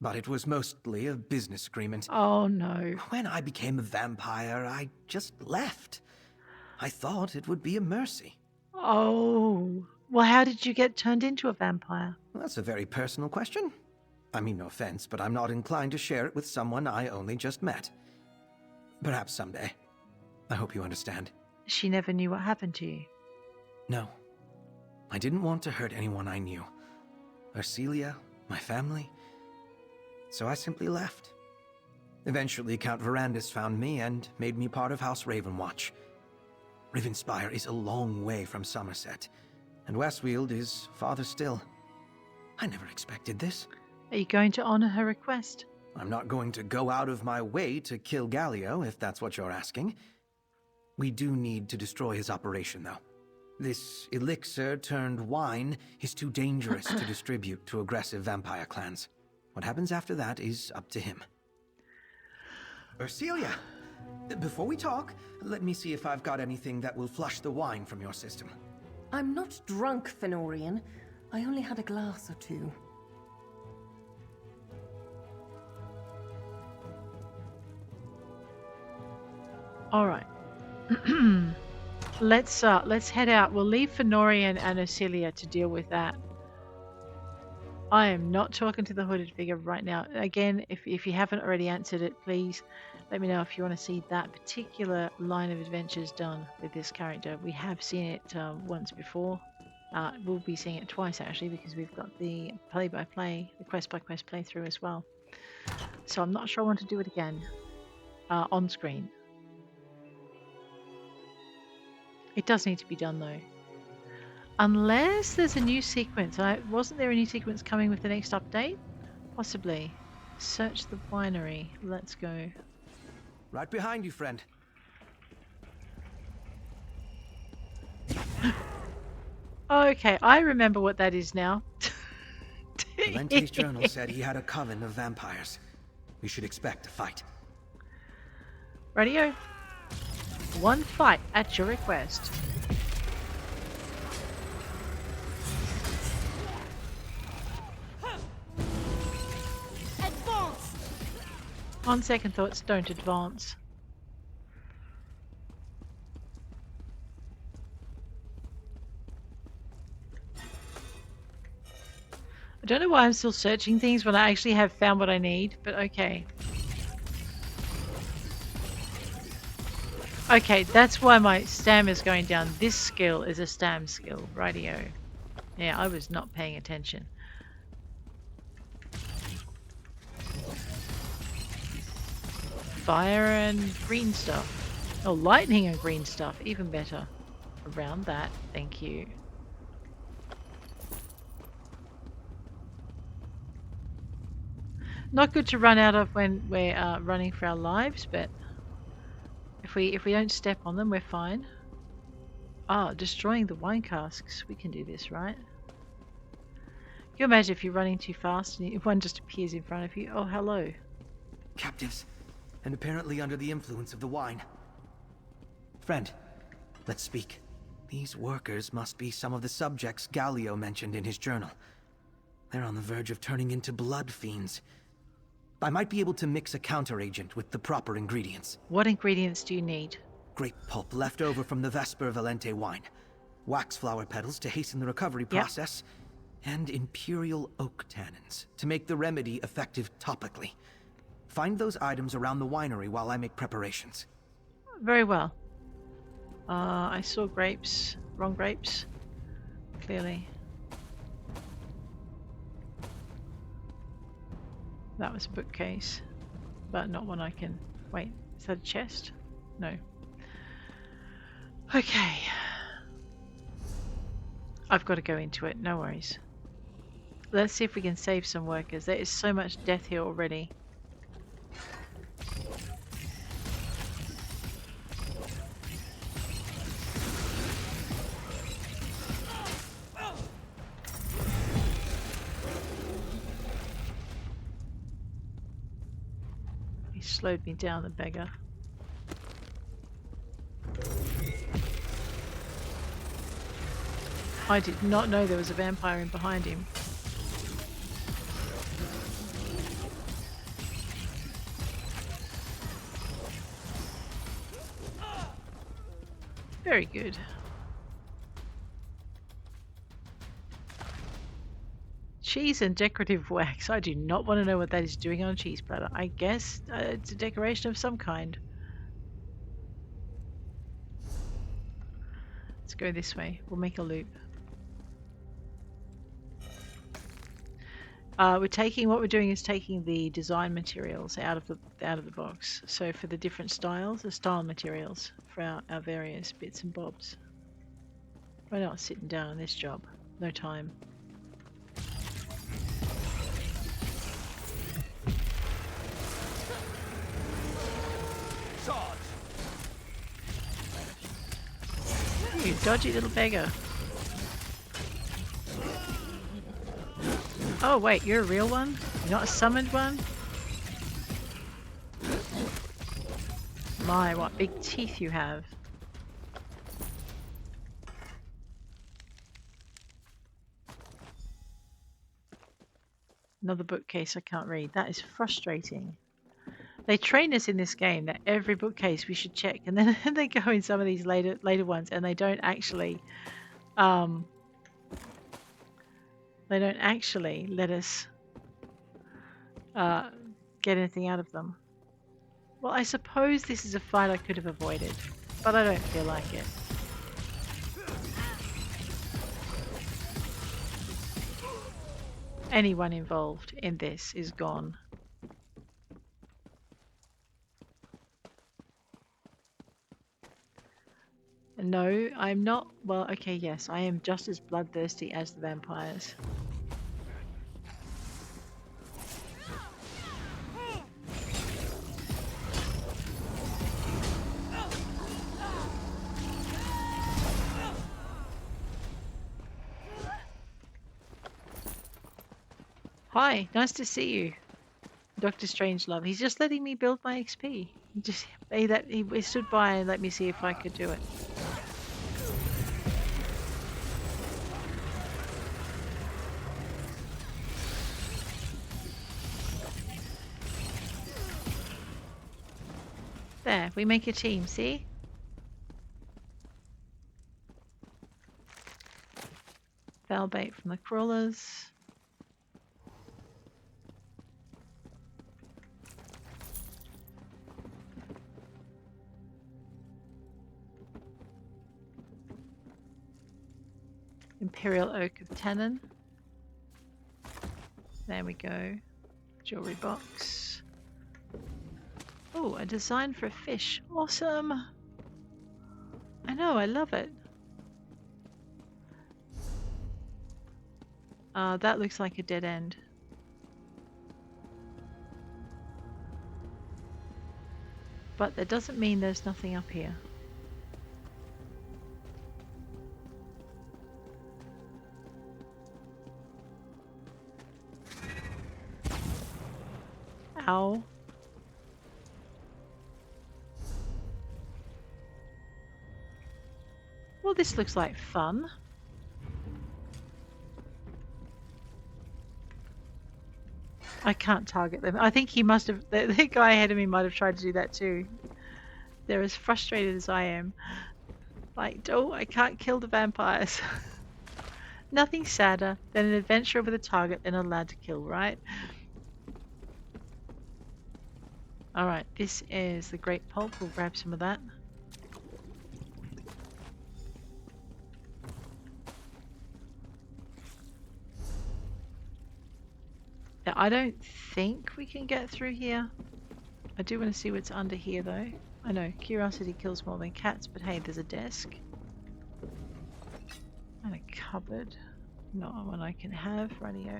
but it was mostly a business agreement. Oh, no. When I became a vampire, I just left. I thought it would be a mercy. Oh. Well, how did you get turned into a vampire? Well, that's a very personal question. I mean no offense, but I'm not inclined to share it with someone I only just met. Perhaps someday. I hope you understand. She never knew what happened to you? No. I didn't want to hurt anyone I knew. Ursilia, my family. So I simply left. Eventually, Count Verandis found me and made me part of House Ravenwatch. Rivenspire is a long way from Somerset, and West Weald is farther still. I never expected this. Are you going to honor her request? I'm not going to go out of my way to kill Galio, if that's what you're asking. We do need to destroy his operation, though. This elixir turned wine is too dangerous to distribute to aggressive vampire clans. What happens after that is up to him. Ursilia, before we talk, let me see if I've got anything that will flush the wine from your system. I'm not drunk, Fenorian. I only had a glass or two. All right. Let's head out. We'll leave Fenorian and Ursilia to deal with that. I am not talking to the hooded figure right now. Again, if you haven't already answered it, please let me know if you want to see that particular line of adventures done with this character. We have seen it once before. We'll be seeing it twice actually, because we've got the play-by-play, the quest-by-quest playthrough as well. So I'm not sure I want to do it again on screen. It does need to be done though. Unless there's a new sequence. Wasn't there a new sequence coming with the next update? Possibly. Search the winery. Let's go. Right behind you, friend. Okay, I remember what that is now. Valente's journal said he had a coven of vampires. We should expect a fight. Radio. One fight at your request. Advance! On second thoughts, don't advance. I don't know why I'm still searching things when I actually have found what I need, but okay. Okay, that's why my stam is going down. This skill is a stam skill. Rightio. Yeah, I was not paying attention. Fire and green stuff. Oh, lightning and green stuff. Even better. Around that. Thank you. Not good to run out of when we're running for our lives, but if we don't step on them, we're fine. Ah, destroying the wine casks. We can do this, right? Can you imagine if you're running too fast and one just appears in front of you? Oh, hello. Captives, and apparently under the influence of the wine. Friend, let's speak. These workers must be some of the subjects Galio mentioned in his journal. They're on the verge of turning into blood fiends. I might be able to mix a counteragent with the proper ingredients. What ingredients do you need? Grape pulp left over from the Vesper Valente wine, wax flower petals to hasten the recovery process, and imperial oak tannins to make the remedy effective topically. Find those items around the winery while I make preparations. Very well. I saw grapes. Wrong grapes. Clearly. That was a bookcase, but not one I can... Wait, is that a chest? No. Okay. I've got to go into it, no worries. Let's see if we can save some workers. There is so much death here already. Slowed me down, the beggar. I did not know there was a vampire in behind him. Very good. Cheese and decorative wax. I do not want to know what that is doing on a cheese platter. I guess it's a decoration of some kind. Let's go this way. We'll make a loop. What we're doing is taking the design materials out of the box. So for the different styles, the style materials for our various bits and bobs. We're not sitting down on this job. No time. You dodgy little beggar. Oh wait, you're a real one? You're not a summoned one? My, what big teeth you have. Another bookcase I can't read. That is frustrating. They train us in this game that every bookcase we should check, and then they go in some of these later ones and they don't actually let us get anything out of them. Well, I suppose this is a fight I could have avoided, but I don't feel like it. Anyone involved in this is gone. No, I'm not. Well, okay, yes, I am just as bloodthirsty as the vampires. Hi, nice to see you, Dr. Strangelove. He's just letting me build my XP. He stood by and let me see if I could do it. There, we make a team, see? Foul bait from the crawlers. Imperial Oak of Tannin. There we go. Jewelry box. Oh, a design for a fish. Awesome! I know, I love it. That looks like a dead end. But that doesn't mean there's nothing up here. Ow. Well, this looks like fun. I can't target them. I think he must have... The guy ahead of me might have tried to do that too. They're as frustrated as I am. Like, oh, I can't kill the vampires. Nothing sadder than an adventurer with a target they're not allowed to kill, right? Alright, this is the Great Pulp. We'll grab some of that. Now, I don't think we can get through here. I do want to see what's under here though. I know, curiosity kills more than cats, but hey, there's a desk. And a cupboard. Not one I can have. Radio.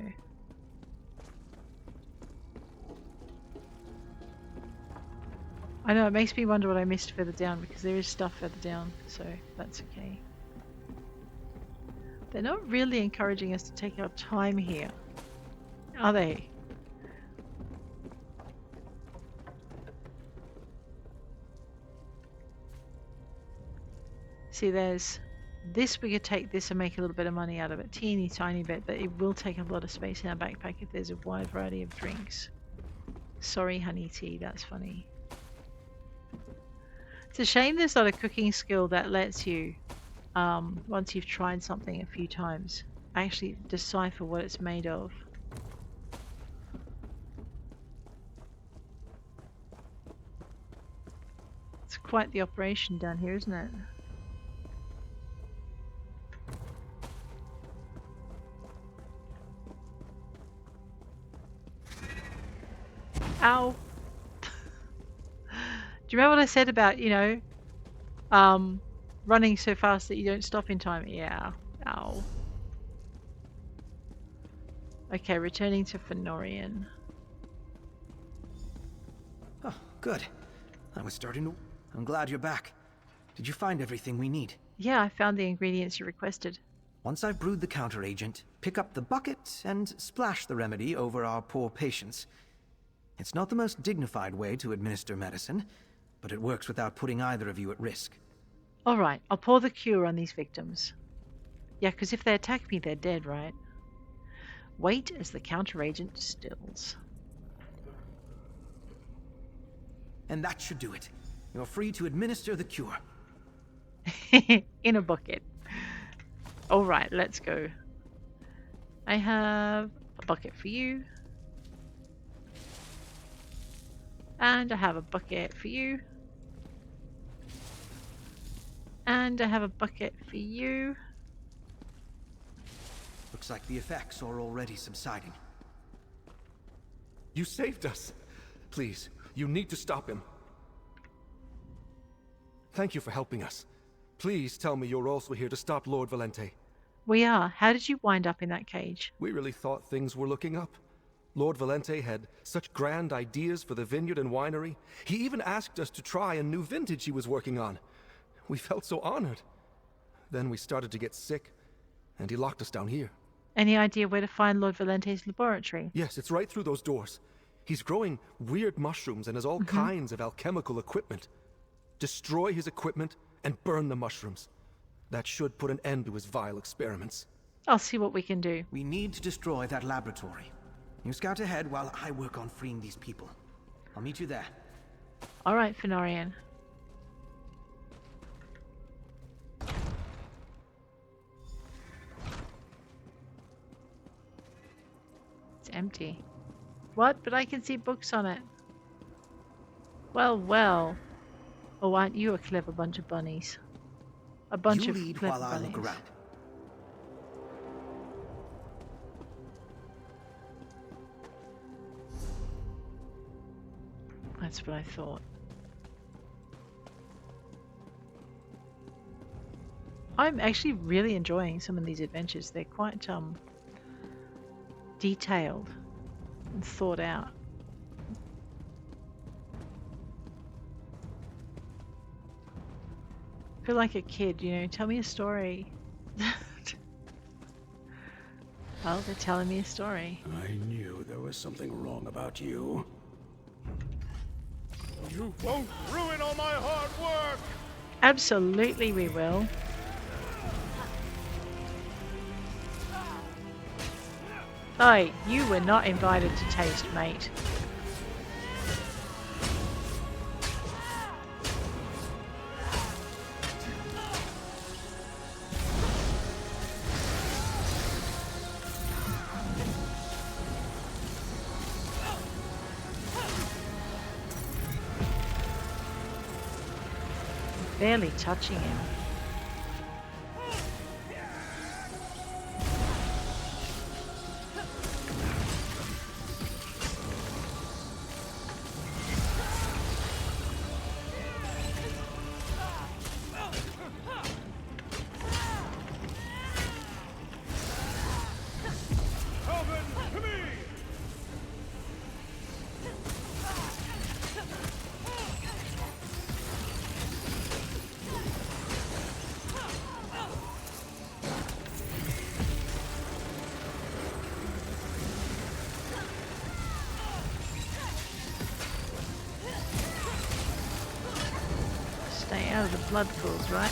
I know, it makes me wonder what I missed further down, because there is stuff further down, so that's okay. They're not really encouraging us to take our time here, are they? See, there's this. We could take this and make a little bit of money out of it, teeny tiny bit, but it will take a lot of space in our backpack if there's a wide variety of drinks. Sorry, honey tea, that's funny. It's a shame there's not a cooking skill that lets you, once you've tried something a few times, actually decipher what it's made of. It's quite the operation down here, isn't it? Ow! Do you remember what I said about, you know, Running so fast that you don't stop in time. Yeah. Ow. Okay, returning to Fenorian. Oh, good. I was starting to... I'm glad you're back. Did you find everything we need? Yeah, I found the ingredients you requested. Once I've brewed the counteragent, pick up the bucket and splash the remedy over our poor patients. It's not the most dignified way to administer medicine, but it works without putting either of you at risk. All right, I'll pour the cure on these victims. Yeah, because if they attack me, they're dead, right? Wait as the counteragent distills. And that should do it. You're free to administer the cure. In a bucket. All right, let's go. I have a bucket for you. And I have a bucket for you. And I have a bucket for you. Looks like the effects are already subsiding. You saved us. Please, you need to stop him. Thank you for helping us. Please tell me you're also here to stop Lord Valente. We are. How did you wind up in that cage? We really thought things were looking up. Lord Valente had such grand ideas for the vineyard and winery. He even asked us to try a new vintage he was working on. We felt so honored. Then we started to get sick, and he locked us down here. Any idea where to find Lord Valente's laboratory? Yes, it's right through those doors. He's growing weird mushrooms and has all kinds of alchemical equipment. Destroy his equipment and burn the mushrooms. That should put an end to his vile experiments. I'll see what we can do. We need to destroy that laboratory. You scout ahead while I work on freeing these people. I'll meet you there. All right, Fenorian. It's empty. What? But I can see books on it. Well, well. Oh, aren't you a clever bunch of bunnies? A bunch you of lead clever while I bunnies. look around. That's what I thought. I'm actually really enjoying some of these adventures. They're quite detailed and thought out. I feel like a kid, you know, tell me a story. Well, they're telling me a story. I knew there was something wrong about you. You won't ruin all my hard work! Absolutely we will. Oi, you were not invited to taste, mate. Barely touching him. Stay out of the blood pools, right?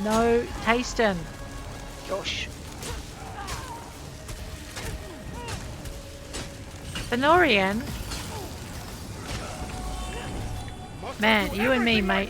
No, tasting. Gosh. Fenorian? Man, you and me, mate.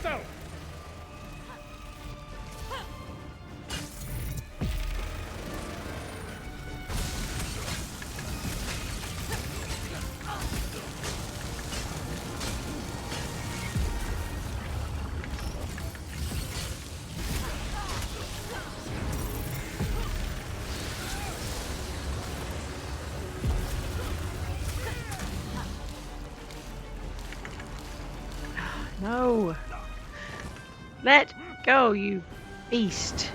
No. Let go, you beast.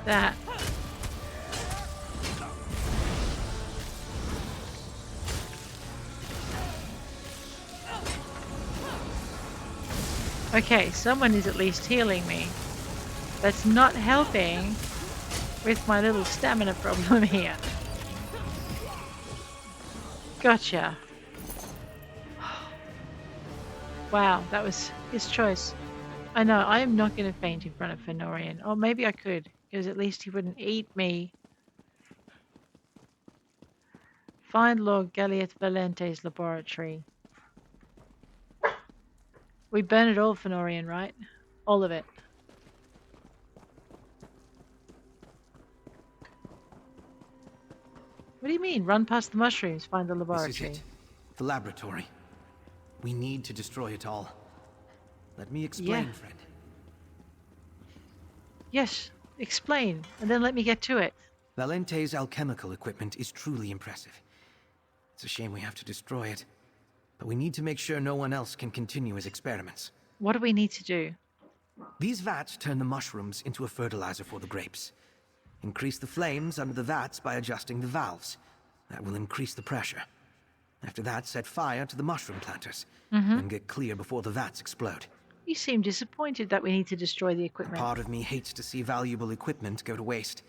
That. Okay, someone is at least healing me. That's not helping with my little stamina problem here. Gotcha. Wow, that was his choice. I know, I am not going to faint in front of Fenorian. Or maybe I could, because at least he wouldn't eat me. Find Lord Valente's laboratory. We burn it all, Fenorian, right? All of it. What do you mean? Run past the mushrooms, find the laboratory. This is it. The laboratory. We need to destroy it all. Let me explain, friend. Yes, explain, and then let me get to it. Valente's alchemical equipment is truly impressive. It's a shame we have to destroy it. But we need to make sure no one else can continue his experiments. What do we need to do? These vats turn the mushrooms into a fertilizer for the grapes. Increase the flames under the vats by adjusting the valves. That will increase the pressure. After that, set fire to the mushroom planters. And get clear before the vats explode. You seem disappointed that we need to destroy the equipment. Part of me hates to see valuable equipment go to waste.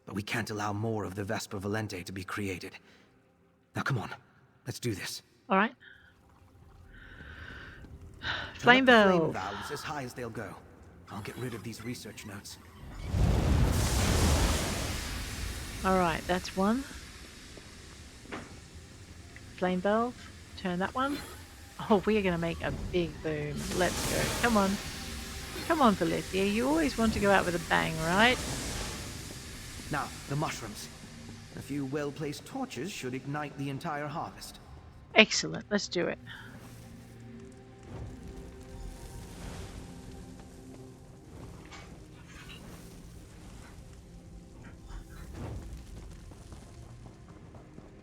But we can't allow more of the Vesper Valente to be created. Now come on, let's do this. All right. Flame valve. Flame valves as high as they'll go. I'll get rid of these research notes. All right, that's one. Flame valve. Turn that one. Oh, we are going to make a big boom. Let's go. Come on. Come on, Velithia. You always want to go out with a bang, right? Now, the mushrooms. A few well-placed torches should ignite the entire harvest. Excellent. Let's do it.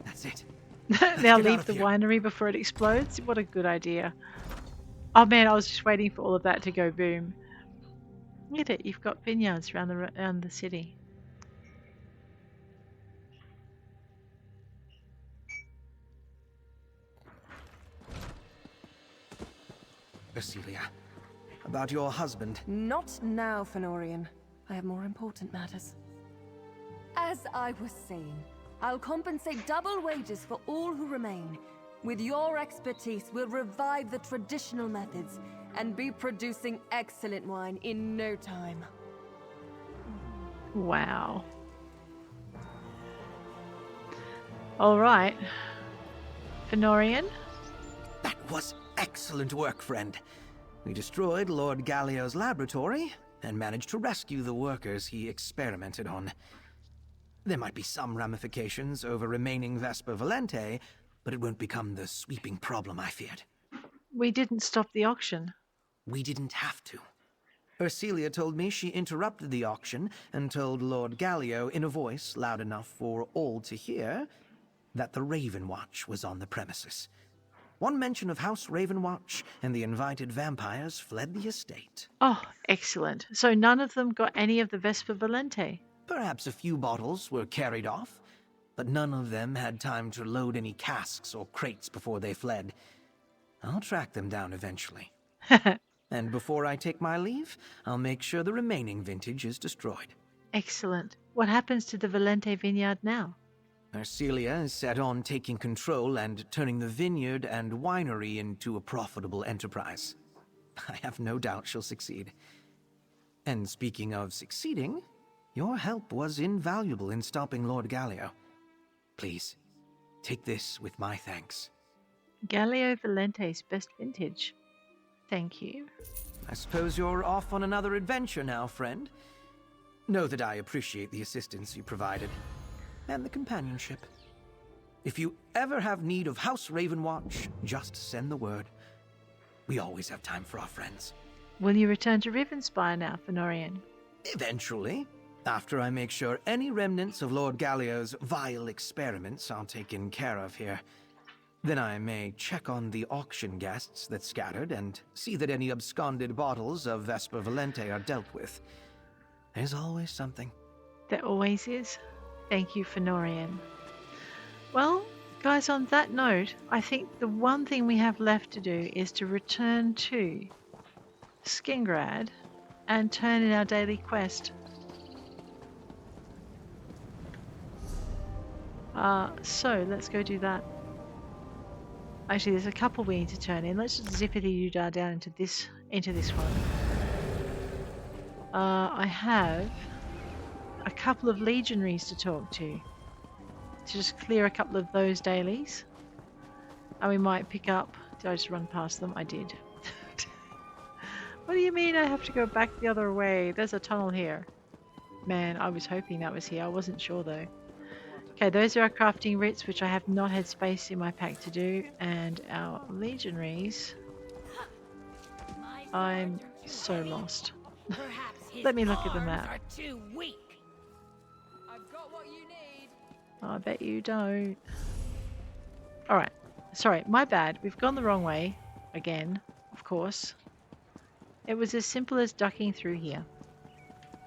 That's it. Now leave the winery before it explodes. What a good idea. Oh man, I was just waiting for all of that to go boom. Look at it. You've got vineyards around the city. Vercilia, about your husband. Not now, Fenorian. I have more important matters. As I was saying, I'll compensate double wages for all who remain. With your expertise, we'll revive the traditional methods and be producing excellent wine in no time. Wow. All right. Fenorian? That was excellent work, friend. We destroyed Lord Gallio's laboratory and managed to rescue the workers he experimented on. There might be some ramifications over remaining Vesper Valente, but it won't become the sweeping problem I feared. We didn't stop the auction. We didn't have to. Vercilia told me she interrupted the auction and told Lord Gallio in a voice loud enough for all to hear that the Raven Watch was on the premises. One mention of House Ravenwatch and the invited vampires fled the estate. Oh, excellent. So none of them got any of the Vesper Valente? Perhaps a few bottles were carried off, but none of them had time to load any casks or crates before they fled. I'll track them down eventually. And before I take my leave, I'll make sure the remaining vintage is destroyed. Excellent. What happens to the Valente Vineyard now? Vercilia is set on taking control and turning the vineyard and winery into a profitable enterprise. I have no doubt she'll succeed. And speaking of succeeding, your help was invaluable in stopping Lord Gallio. Please, take this with my thanks. Gallio Valente's best vintage. Thank you. I suppose you're off on another adventure now, friend. Know that I appreciate the assistance you provided, and the companionship. If you ever have need of House Ravenwatch, just send the word. We always have time for our friends. Will you return to Rivenspire now, Fenorian? Eventually, after I make sure any remnants of Lord Gallio's vile experiments are taken care of here. Then I may check on the auction guests that scattered and see that any absconded bottles of Vesper Valente are dealt with. There's always something. There always is. Thank you, Fenorian. Well, guys, on that note, I think the one thing we have left to do is to return to Skingrad and turn in our daily quest. So let's go do that. Actually, there's a couple we need to turn in. Let's just zippity you down into this one. I have a couple of legionaries to talk to just clear a couple of those dailies, and we might pick up. Did I just run past them? I did. What do you mean I have to go back the other way? There's a tunnel here. Man, I was hoping that was here. I wasn't sure though. Okay, those are our crafting writs, which I have not had space in my pack to do, and our legionaries. I'm so lost. Let me look at the map. Oh, I bet you don't. Alright, sorry, my bad. We've gone the wrong way. Again, of course. It was as simple as ducking through here.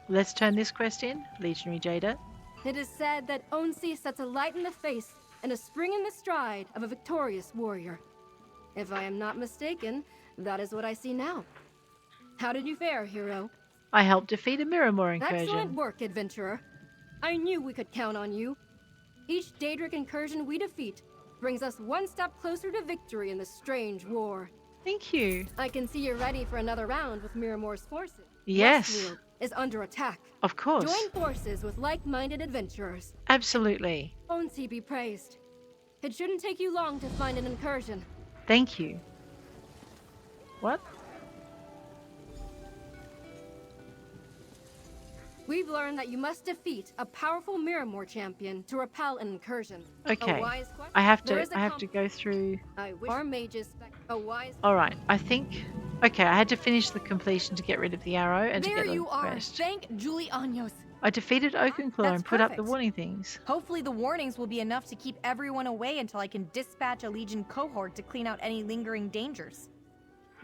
Let's turn this quest in, Legionary Jada. It is said that Onsi sets a light in the face and a spring in the stride of a victorious warrior. If I am not mistaken, that is what I see now. How did you fare, hero? I helped defeat a Mirrormoor Incursion. Excellent work, adventurer. I knew we could count on you. Each Daedric incursion we defeat brings us one step closer to victory in this strange war. Thank you. I can see you're ready for another round with Mirrormoor's forces. Yes. West Weald is under attack. Of course. Join forces with like-minded adventurers. Absolutely. Onsi be praised. It shouldn't take you long to find an incursion. Thank you. What? We've learned that you must defeat a powerful Mirrormoor champion to repel an incursion. Okay. I have to go through. I wish our mages a wise. All right. I think. Okay. I had to finish the completion to get rid of the arrow and there to get the you are. quest. Thank Julie Anyos. I defeated Oakenclaw That's and put up the perfect. warning things. Hopefully the warnings will be enough to keep everyone away until I can dispatch a Legion cohort to clean out any lingering dangers.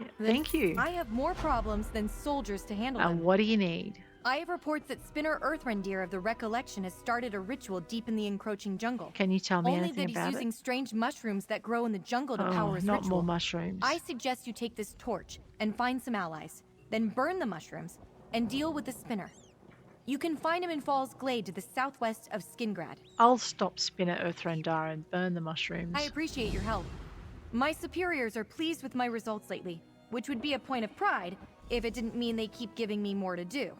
Yeah, thank you. I have more problems than soldiers to handle And them. what do you need? I have reports that Spinner Earthrendeer of the Recollection has started a ritual deep in the encroaching jungle. Can you tell me Only anything that he's about using it? strange mushrooms that grow in the jungle to Oh, power his not ritual. more mushrooms. I suggest you take this torch and find some allies, then burn the mushrooms and deal with the Spinner. You can find him in Falls Glade to the southwest of Skingrad. I'll stop Spinner Earthrendar and burn the mushrooms. I appreciate your help. My superiors are pleased with my results lately, which would be a point of pride if it didn't mean they keep giving me more to do.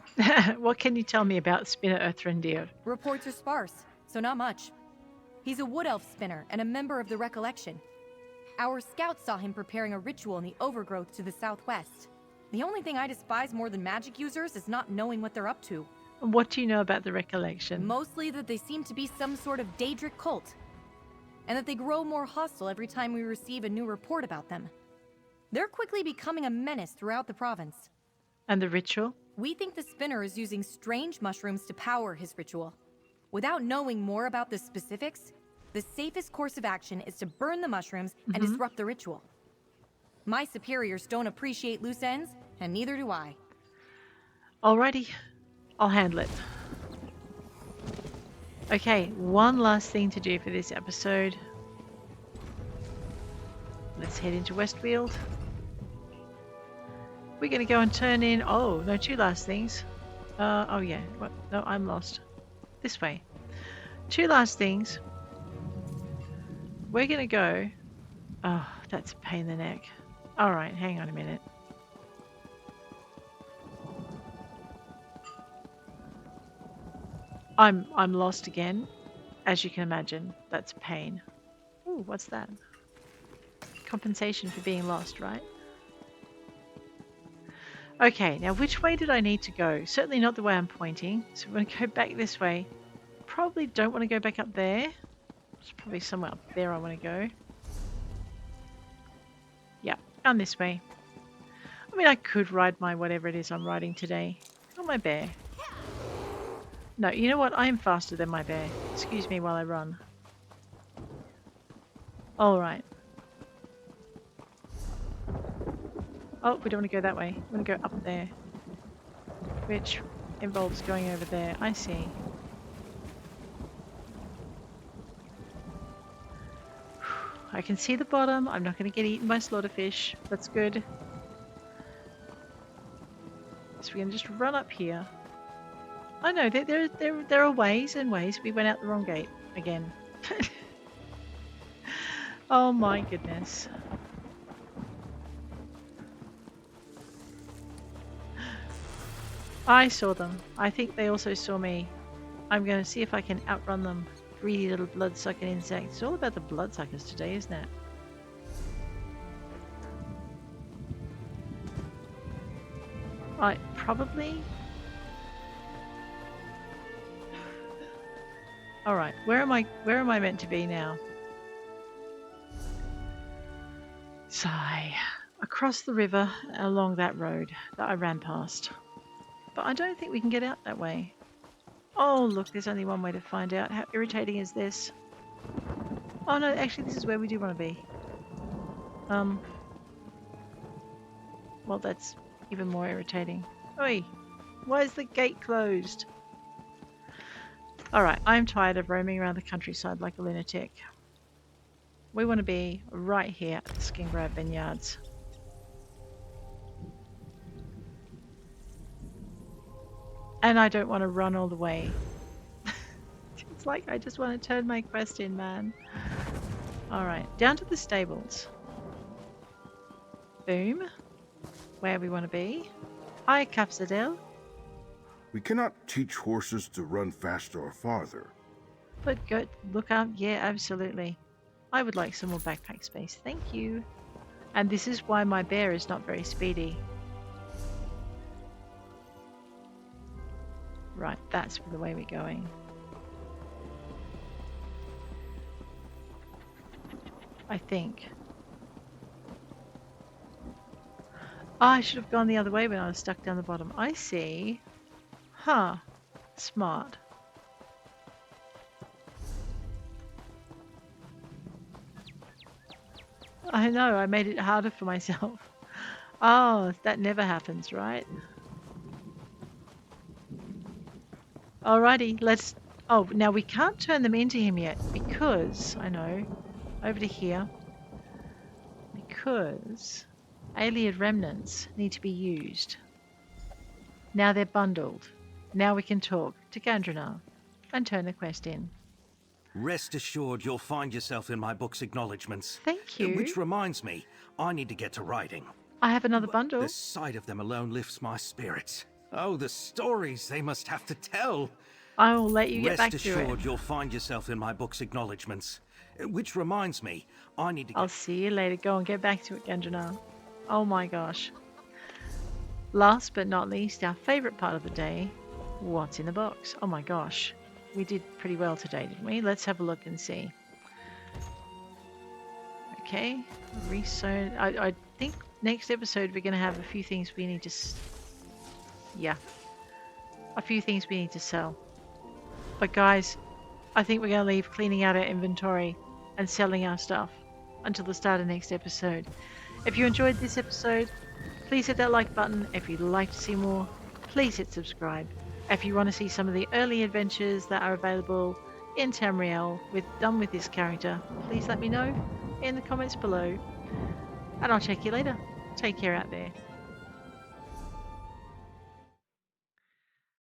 What can you tell me about Spinner Earthrendeer? Reports are sparse, so not much. He's a wood elf spinner and a member of the Recollection. Our scouts saw him preparing a ritual in the overgrowth to the southwest. The only thing I despise more than magic users is not knowing what they're up to. What do you know about the Recollection? Mostly that they seem to be some sort of Daedric cult, and that they grow more hostile every time we receive a new report about them. They're quickly becoming a menace throughout the province. And the ritual? We think the Spinner is using strange mushrooms to power his ritual. Without knowing more about the specifics, the safest course of action is to burn the mushrooms and disrupt the ritual. My superiors don't appreciate loose ends, and neither do I. Alrighty, I'll handle it. Okay, one last thing to do for this episode. Let's head into West Weald. We're going to go and turn in... Oh, no, two last things. Oh yeah, what? No, I'm lost. This way. Two last things. We're going to go... Oh, that's a pain in the neck. Alright, hang on a minute. I'm lost again. As you can imagine, that's a pain. Ooh, what's that? Compensation for being lost, right? Okay, now which way did I need to go? Certainly not the way I'm pointing. So we're going to go back this way. Probably don't want to go back up there. It's probably somewhere up there I want to go. Yeah, down this way. I mean, I could ride my whatever it is I'm riding today. Not my bear. No, you know what? I am faster than my bear. Excuse me while I run. Alright. Oh, we don't want to go that way. We want to go up there. Which involves going over there. I see. I can see the bottom. I'm not going to get eaten by slaughterfish. That's good. So we're going to just run up here. I know there are ways and ways. We went out the wrong gate again. Oh my goodness. I saw them. I think they also saw me. I'm going to see if I can outrun them. Greedy little blood-sucking insects. It's all about the bloodsuckers today, isn't it? Right, probably. Alright, where am I meant to be now? Sigh. Across the river along that road that I ran past. But I don't think we can get out that way. Oh look, there's only one way to find out. How irritating is this? Oh no, actually this is where we do want to be. Well, that's even more irritating. Oi! Why is the gate closed? Alright, I'm tired of roaming around the countryside like a lunatic. We want to be right here at the Skingrad Vineyards. And I don't want to run all the way. It's like I just want to turn my quest in, man. Alright, down to the stables. Boom. Where we want to be. Hi, Capsadel. We cannot teach horses to run faster or farther. But go look up. Yeah, absolutely. I would like some more backpack space. Thank you. And this is why my bear is not very speedy. Right, that's the way we're going. I think. Oh, I should have gone the other way when I was stuck down the bottom. I see. Huh. Smart. I know, I made it harder for myself. Oh, that never happens, right? Alrighty, let's... Oh, now we can't turn them into him yet because... I know. Over to here. Because... ayleid remnants need to be used. Now they're bundled. Now we can talk to Gandrenar and turn the quest in. Rest assured you'll find yourself in my book's acknowledgements. Thank you. Which reminds me, I need to get to writing. I have another bundle. The sight of them alone lifts my spirits. Oh, the stories they must have to tell. I will let you get back to it. Rest assured you'll find yourself in my book's acknowledgements. Which reminds me, I need to get... I'll see you later. Go and get back to it, Gandrenar. Oh my gosh. Last but not least, our favourite part of the day. What's in the box? Oh my gosh. We did pretty well today, didn't we? Let's have a look and see. Okay. Resewn. I think next episode we're going to have a few things we need to... Yeah. A few things we need to sell. But guys, I think we're going to leave cleaning out our inventory and selling our stuff until the start of next episode. If you enjoyed this episode, please hit that like button. If you'd like to see more, please hit subscribe. If you want to see some of the early adventures that are available in Tamriel done with this character, please let me know in the comments below. And I'll check you later. Take care out there.